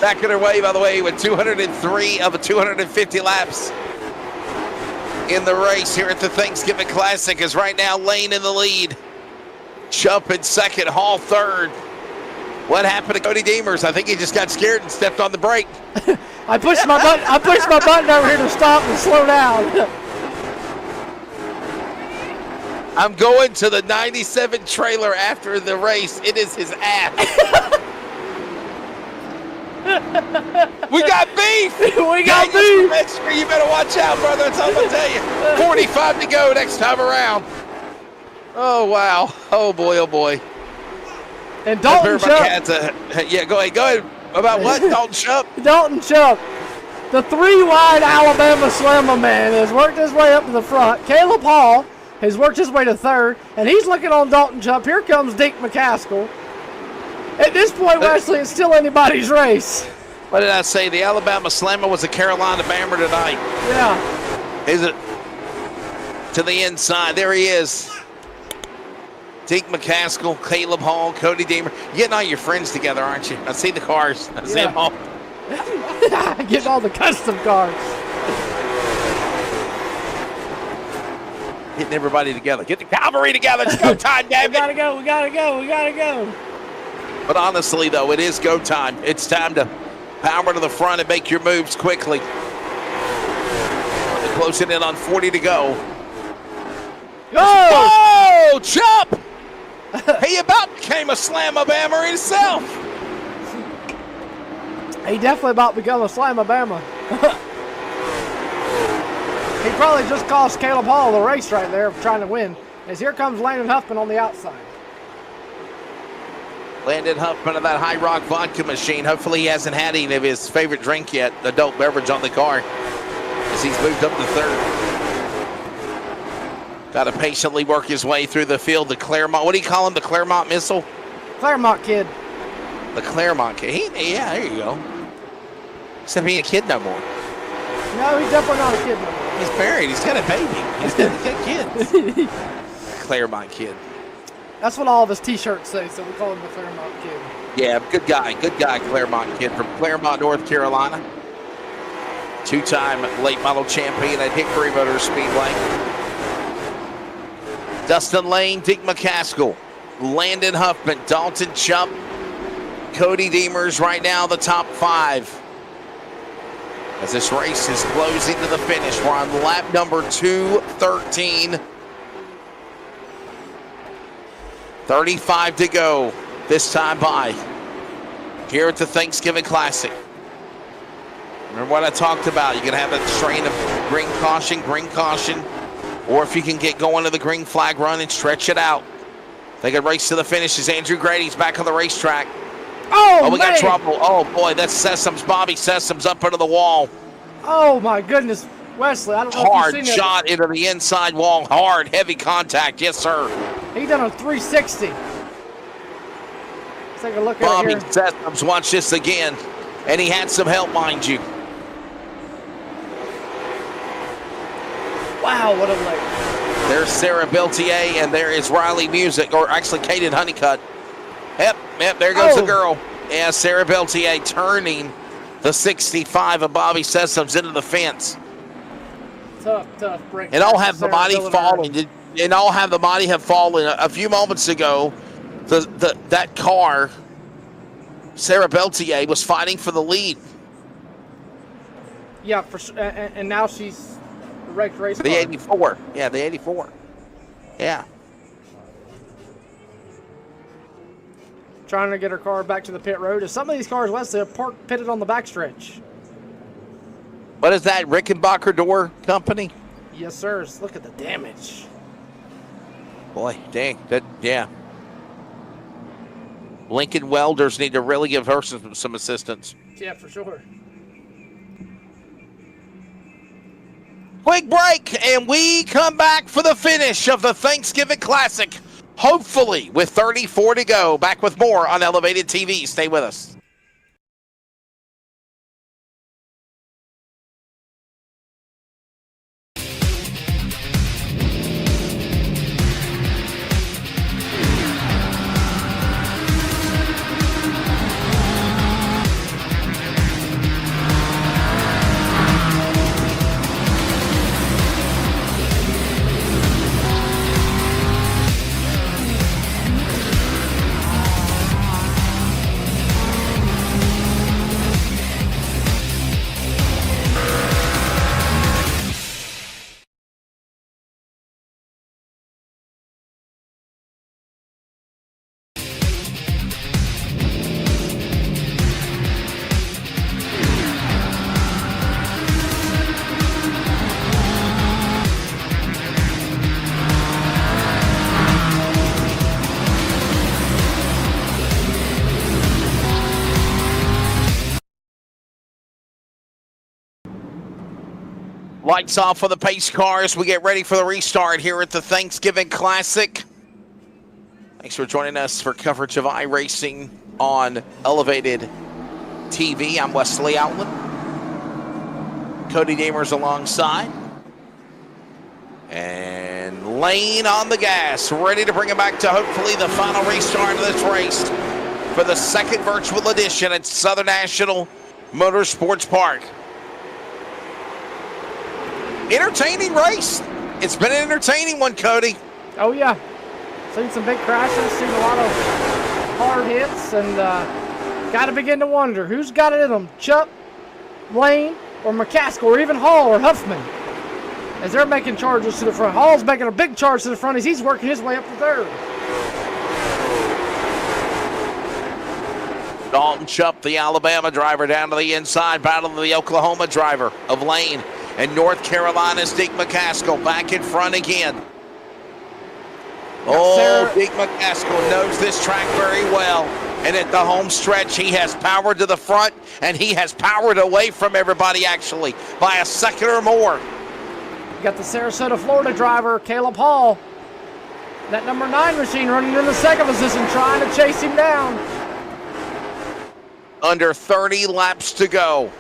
Speaker 1: Back in their way, by the way, with 203 of the 250 laps in the race here at the Thanksgiving Classic, is right now Lane in the lead. Chubb in second, Hall third. What happened to Cody Deemers? I think he just got scared and stepped on the brake.
Speaker 2: I pushed my button over here to stop and slow down.
Speaker 1: I'm going to the 97 trailer after the race. It is his ass. We got beef.
Speaker 2: We got beef.
Speaker 1: You better watch out, brother. That's all I'm going to tell you. 45 to go next time around. Oh, wow. Oh, boy, oh, boy.
Speaker 2: And Dalton Chubb.
Speaker 1: Yeah, go ahead. About what? Dalton Chubb?
Speaker 2: Dalton Chubb. The 3-wide Alabama Slammer man has worked his way up to the front. Caleb Hall has worked his way to third, and he's looking on Dalton Chubb. Here comes Deke McCaskill. At this point, Wesley, it's still anybody's race.
Speaker 1: What did I say? The Alabama Slammer was a Carolina Bammer tonight.
Speaker 2: Yeah.
Speaker 1: Is it? To the inside. There he is. Deke McCaskill, Caleb Hall, Cody Deemer. You're getting all your friends together, aren't you? I see the cars. I see them all.
Speaker 2: Getting all the custom cars.
Speaker 1: Getting everybody together. Get the cavalry together. It's go time, damn it.
Speaker 2: We gotta go.
Speaker 1: But honestly, though, it is go time. It's time to power to the front and make your moves quickly. Closing in on 40 to go. Oh, Chop! He about became a slam-a-bammer himself.
Speaker 2: He definitely about to become a Slamabama. He probably just cost Caleb Hall the race right there of trying to win. As here comes Landon Huffman on the outside.
Speaker 1: Landon Huffman of that High Rock vodka machine. Hopefully he hasn't had any of his favorite drink yet, adult beverage on the car, as he's moved up to third. Got to patiently work his way through the field. The Claremont, what do you call him? The Claremont missile?
Speaker 2: Claremont kid.
Speaker 1: The Claremont kid. Yeah, there you go. Except he ain't a kid no more.
Speaker 2: No, he's definitely not a kid no more.
Speaker 1: He's married. He's got a baby. He's got kids. Claremont kid.
Speaker 2: That's what all of his t-shirts say, so we call him the Claremont kid.
Speaker 1: Yeah, good guy, Claremont kid from Claremont, North Carolina. Two-time late model champion at Hickory Motor Speedway. Dustin Lane, Deke McCaskill, Landon Huffman, Dalton Chubb, Cody Deemers right now the top five. As this race is closing to the finish, we're on lap number 213. 35 to go this time by here at the Thanksgiving Classic. Remember what I talked about. You can have a strain of green caution, or if you can get going to the green flag run and stretch it out. They could race to the finish as Andrew Grady's back on the racetrack.
Speaker 2: Oh,
Speaker 1: we got trouble. Oh, boy, that's Sessoms. Bobby Sessoms up into the wall.
Speaker 2: Oh, my goodness. Wesley, I don't know
Speaker 1: Hard
Speaker 2: if you've seen
Speaker 1: shot into the inside wall. Hard, heavy contact. Yes, sir.
Speaker 2: He done a 360. Let's take a look at it
Speaker 1: Bobby
Speaker 2: here.
Speaker 1: Sessoms, watch this again. And he had some help, mind you.
Speaker 2: Wow, what a leg.
Speaker 1: There's Sarah Beltier, and there is Riley Music, or actually Kaden Honeycutt. Yep, there goes the girl. Yeah, Sarah Beltier turning the 65 of Bobby Sessoms into the fence.
Speaker 2: Tough break.
Speaker 1: And all have the body falling. And all have the body have fallen. A few moments ago, that car, Sarah Beltier, was fighting for the lead.
Speaker 2: Yeah, and now she's wrecked race car.
Speaker 1: The 84. Yeah, the 84. Yeah.
Speaker 2: Trying to get her car back to the pit road. As some of these cars, Wesley, are pitted on the backstretch.
Speaker 1: What is that, Rickenbacker Door Company?
Speaker 2: Yes, sir. Look at the damage.
Speaker 1: Boy, dang. Yeah. Lincoln Welders need to really give her some assistance.
Speaker 2: Yeah, for sure.
Speaker 1: Quick break, and we come back for the finish of the Thanksgiving Classic. hopefully with 34 to go. Back with more on Elevated TV. Stay with us. Lights off for the pace cars. We get ready for the restart here at the Thanksgiving Classic. Thanks for joining us for coverage of iRacing on Elevated TV. I'm Wesley Outland. Cody Damers alongside. And Lane on the gas, ready to bring it back to hopefully the final restart of this race for the second virtual edition at Southern National Motorsports Park. Entertaining race. It's been an entertaining one, Cody.
Speaker 2: Oh, yeah. Seen some big crashes, seen a lot of hard hits, and got to begin to wonder who's got it in them, Chuck, Lane, or McCaskill, or even Hall or Huffman, as they're making charges to the front. Hall's making a big charge to the front as he's working his way up to third.
Speaker 1: Dalton Chupp, the Alabama driver, down to the inside, battling the Oklahoma driver of Lane. And North Carolina's Dick McCaskill back in front again. Oh, Dick McCaskill knows this track very well. And at the home stretch, he has powered to the front, and he has powered away from everybody, actually, by a second or more.
Speaker 2: You got the Sarasota, Florida driver, Caleb Hall. That number 9 machine running in the second position, trying to chase him down.
Speaker 1: Under 30 laps to go.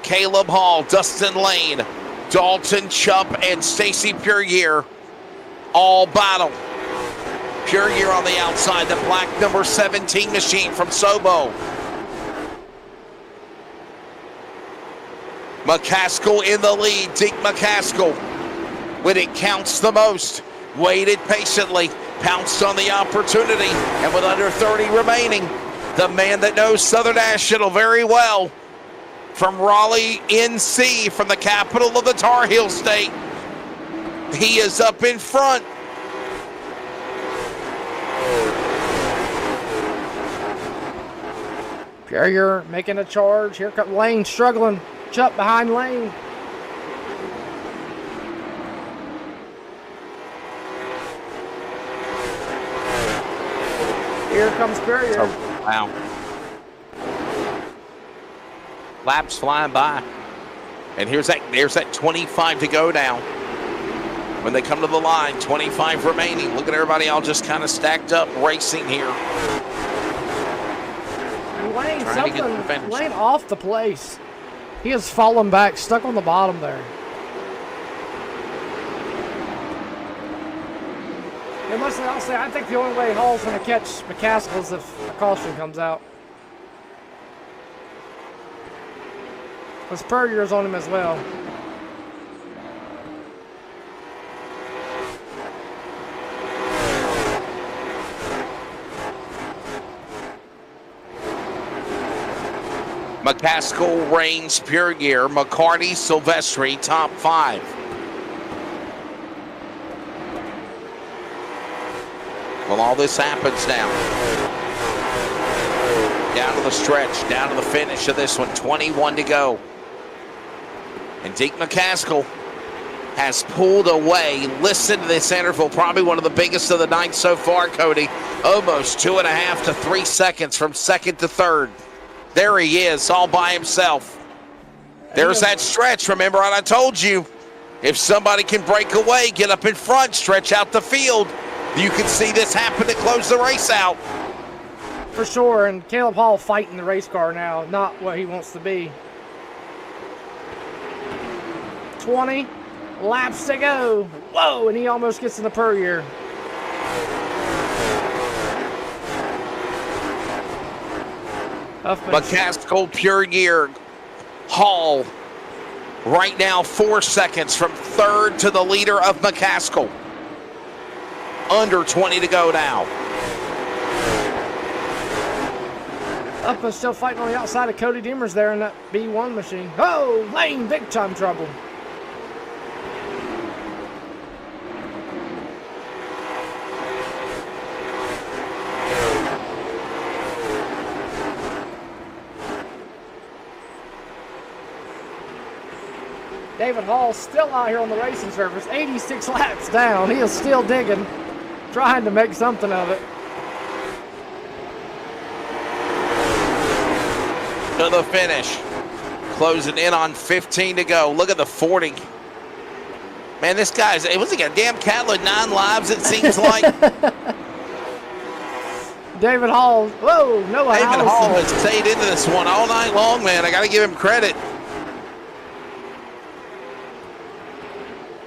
Speaker 1: Caleb Hall, Dustin Lane, Dalton Chupp, and Stacy Puryear all battle. Puryear on the outside, the black number 17 machine from Sobo. McCaskill in the lead, Dick McCaskill, when it counts the most, waited patiently, pounced on the opportunity, and with under 30 remaining, the man that knows Southern National very well, from Raleigh, NC, from the capital of the Tar Heel State. He is up in front.
Speaker 2: Puryear making a charge. Here comes Lane struggling. Chuck behind Lane. Here comes Puryear.
Speaker 1: Oh, wow. Laps flying by. And there's that 25 to go now. When they come to the line, 25 remaining. Look at everybody all just kind of stacked up, racing here.
Speaker 2: Lane off the place. He has fallen back, stuck on the bottom there. And listen, I'll say, I think the only way Hall's going to catch McCaskill is if a caution comes out. Because Puryear's on him as well.
Speaker 1: McCaskill, Rains, Puryear, McCarty, Silvestri, top 5. Well, all this happens now. Down to the stretch, down to the finish of this one, 21 to go. And Deke McCaskill has pulled away. Listen to this interval, probably one of the biggest of the night so far, Cody. Almost 2.5 to 3 seconds from second to third. There he is, all by himself. There's that stretch. Remember what I told you? If somebody can break away, get up in front, stretch out the field, You can see this happen to close the race out.
Speaker 2: For sure, and Caleb Hall fighting the race car now, not what he wants to be. 20 laps to go. Whoa, and he almost gets in the per year.
Speaker 1: McCaskill, Pure Gear, Hall, right now 4 seconds from third to the leader of McCaskill. Under 20 to go now.
Speaker 2: Up and still fighting on the outside of Cody Demers there in that B1 machine. Oh, Lane, big time trouble. David Hall still out here on the racing surface, 86 laps down. He is still digging, trying to make something of it.
Speaker 1: To the finish. Closing in on 15 to go. Look at the 40. Man, this guy's, it was like a damn cat with 9 lives, it seems like.
Speaker 2: David Hall, whoa, Noah
Speaker 1: David
Speaker 2: Allison.
Speaker 1: Hall has stayed into this one all night long, man. I got to give him credit.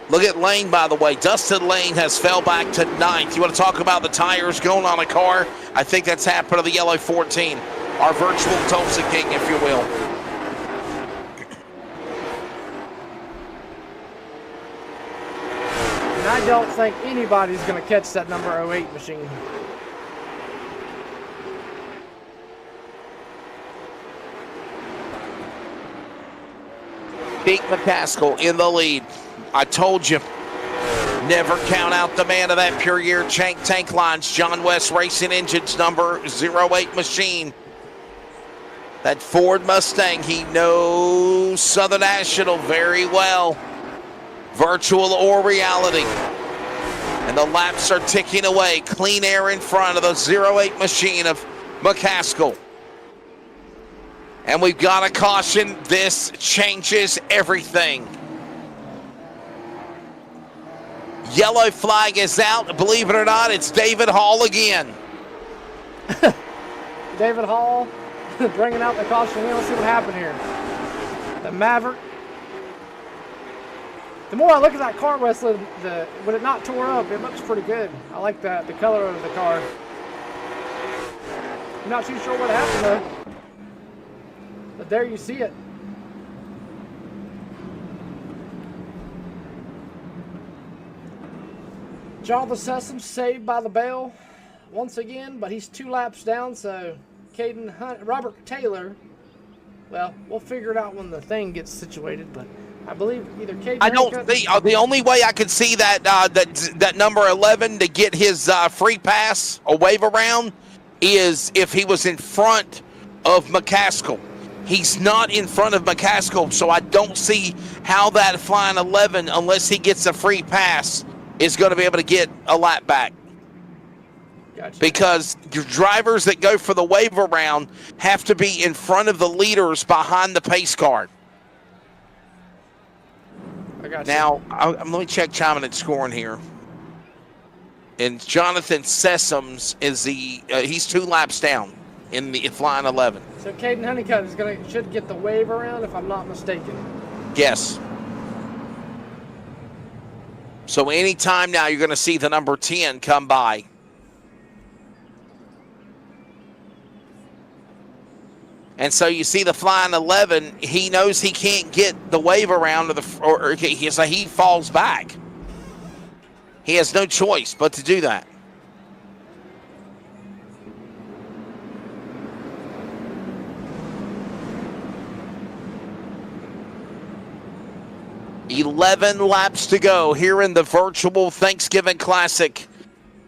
Speaker 1: Look at Lane, by the way. Dustin Lane has fell back to 9th. You want to talk about the tires going on a car? I think that's happened to the yellow 14. Our virtual Tulsa King, if you will.
Speaker 2: And I don't think anybody's going to catch that number 08 machine.
Speaker 1: Pete McCaskill in the lead. I told you, never count out the man of that Pure Gear tank lines. John West Racing Engines number 08 machine. That Ford Mustang, he knows Southern National very well. Virtual or reality. And the laps are ticking away. Clean air in front of the 08 machine of McCaskill. And we've got to caution, this changes everything. Yellow flag is out. Believe it or not, it's David Hall again.
Speaker 2: David Hall bringing out the caution. Let's see what happened here. The Maverick. The more I look at that car, Wesley, when it not tore up, it looks pretty good. I like that, the color of the car. I'm not too sure what happened though. But there you see it. Jonathan Sessom saved by the bell once again, but he's 2 laps down, so Robert Taylor, well, we'll figure it out when the thing gets situated, but I believe either Caden
Speaker 1: I don't think, the only way I could see that that number 11 to get his free pass or wave around is if he was in front of McCaskill. He's not in front of McCaskill, so I don't see how that flying 11, unless he gets a free pass, is going to be able to get a lap back.
Speaker 2: Gotcha.
Speaker 1: Because your drivers that go for the wave around have to be in front of the leaders behind the pace car.
Speaker 2: I got
Speaker 1: now, let me check chiming and scoring here. And Jonathan Sessoms is he's 2 laps down in the flying 11.
Speaker 2: So Caden Honeycutt should get the wave around, if I'm not mistaken.
Speaker 1: Yes. So anytime now you're going to see the number 10 come by. And so you see the flying 11, he knows he can't get the wave around so he falls back. He has no choice but to do that. $11 laps to go here in the virtual Thanksgiving Classic,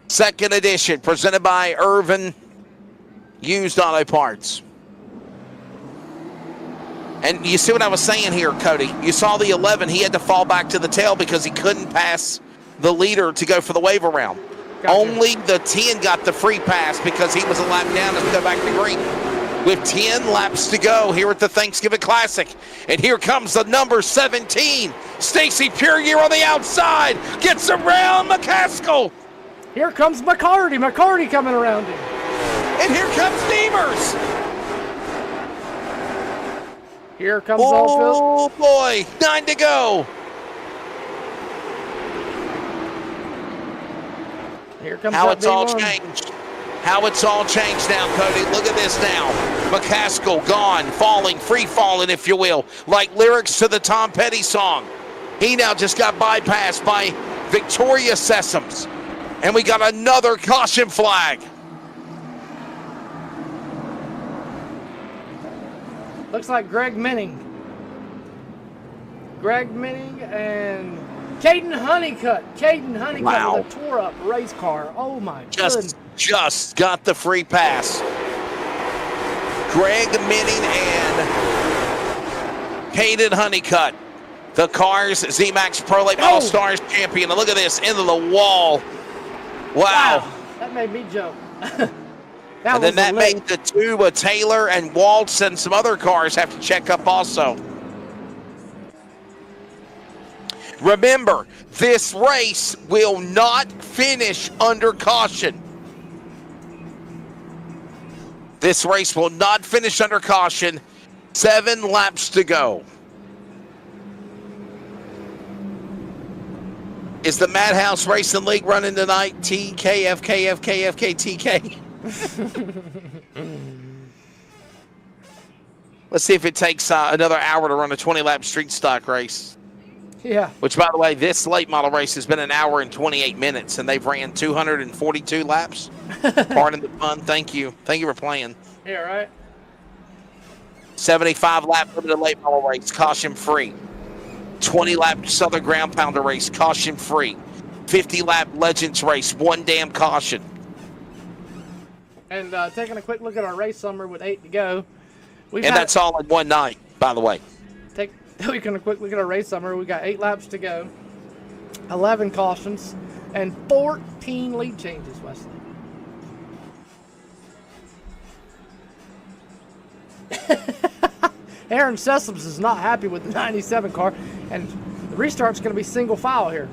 Speaker 1: 2nd edition, presented by Irvin Used Auto Parts. And you see what I was saying here, Cody? You saw the 11. He had to fall back to the tail because he couldn't pass the leader to go for the wave around. Gotcha. Only the 10 got the free pass because he was a lap down to go back to green. With 10 laps to go here at the Thanksgiving Classic. And here comes the number 17. Stacy Pure Gear on the outside. Gets around McCaskill.
Speaker 2: Here comes McCarty. McCarty coming around him.
Speaker 1: And here comes Demers.
Speaker 2: Here comes Oldfield.
Speaker 1: Oh, boy. 9 to go.
Speaker 2: Here comes
Speaker 1: How
Speaker 2: that
Speaker 1: it's all
Speaker 2: V1.
Speaker 1: changed. How it's all changed now, Cody. Look at this now. McCaskill gone, falling, free falling, if you will, like lyrics to the Tom Petty song. He now just got bypassed by Victoria Sessoms. And we got another caution flag.
Speaker 2: Looks like Greg Minning. Greg Minning and Caden Honeycutt. Caden Honeycutt
Speaker 1: Wow.
Speaker 2: with a tore-up race car. Oh, my goodness.
Speaker 1: Just got the free pass. Greg Minning and Caden Honeycutt. The Cars Z-Max Pro Late Model Stars champion. And look at this, into the wall. Wow.
Speaker 2: That made me jump.
Speaker 1: And then that made the two, Taylor and Waltz and some other cars have to check up also. Remember, this race will not finish under caution. This race will not finish under caution. 7 laps to go. Is the Madhouse Racing League running tonight? TKFKFKFKTK. Let's see if it takes another hour to run a 20-lap street stock race.
Speaker 2: Yeah.
Speaker 1: Which, by the way, this late model race has been an hour and 28 minutes, and they've ran 242 laps. Pardon the pun. Thank you. Thank you for playing.
Speaker 2: Yeah, right.
Speaker 1: 75-lap limited late model race, caution-free. 20-lap Southern Ground Pounder race, caution-free. 50-lap Legends race, 1 damn caution.
Speaker 2: And taking a quick look at our race summary with 8 to go.
Speaker 1: And that's all in one night, by the way.
Speaker 2: Taking a quick look at our race summary, we got 8 laps to go, 11 cautions, and 14 lead changes, Wesley. Aaron Sessoms is not happy with the 97 car, and the restart's going to be single file here.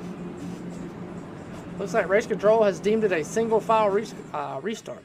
Speaker 2: Looks like Race Control has deemed it a single file restart.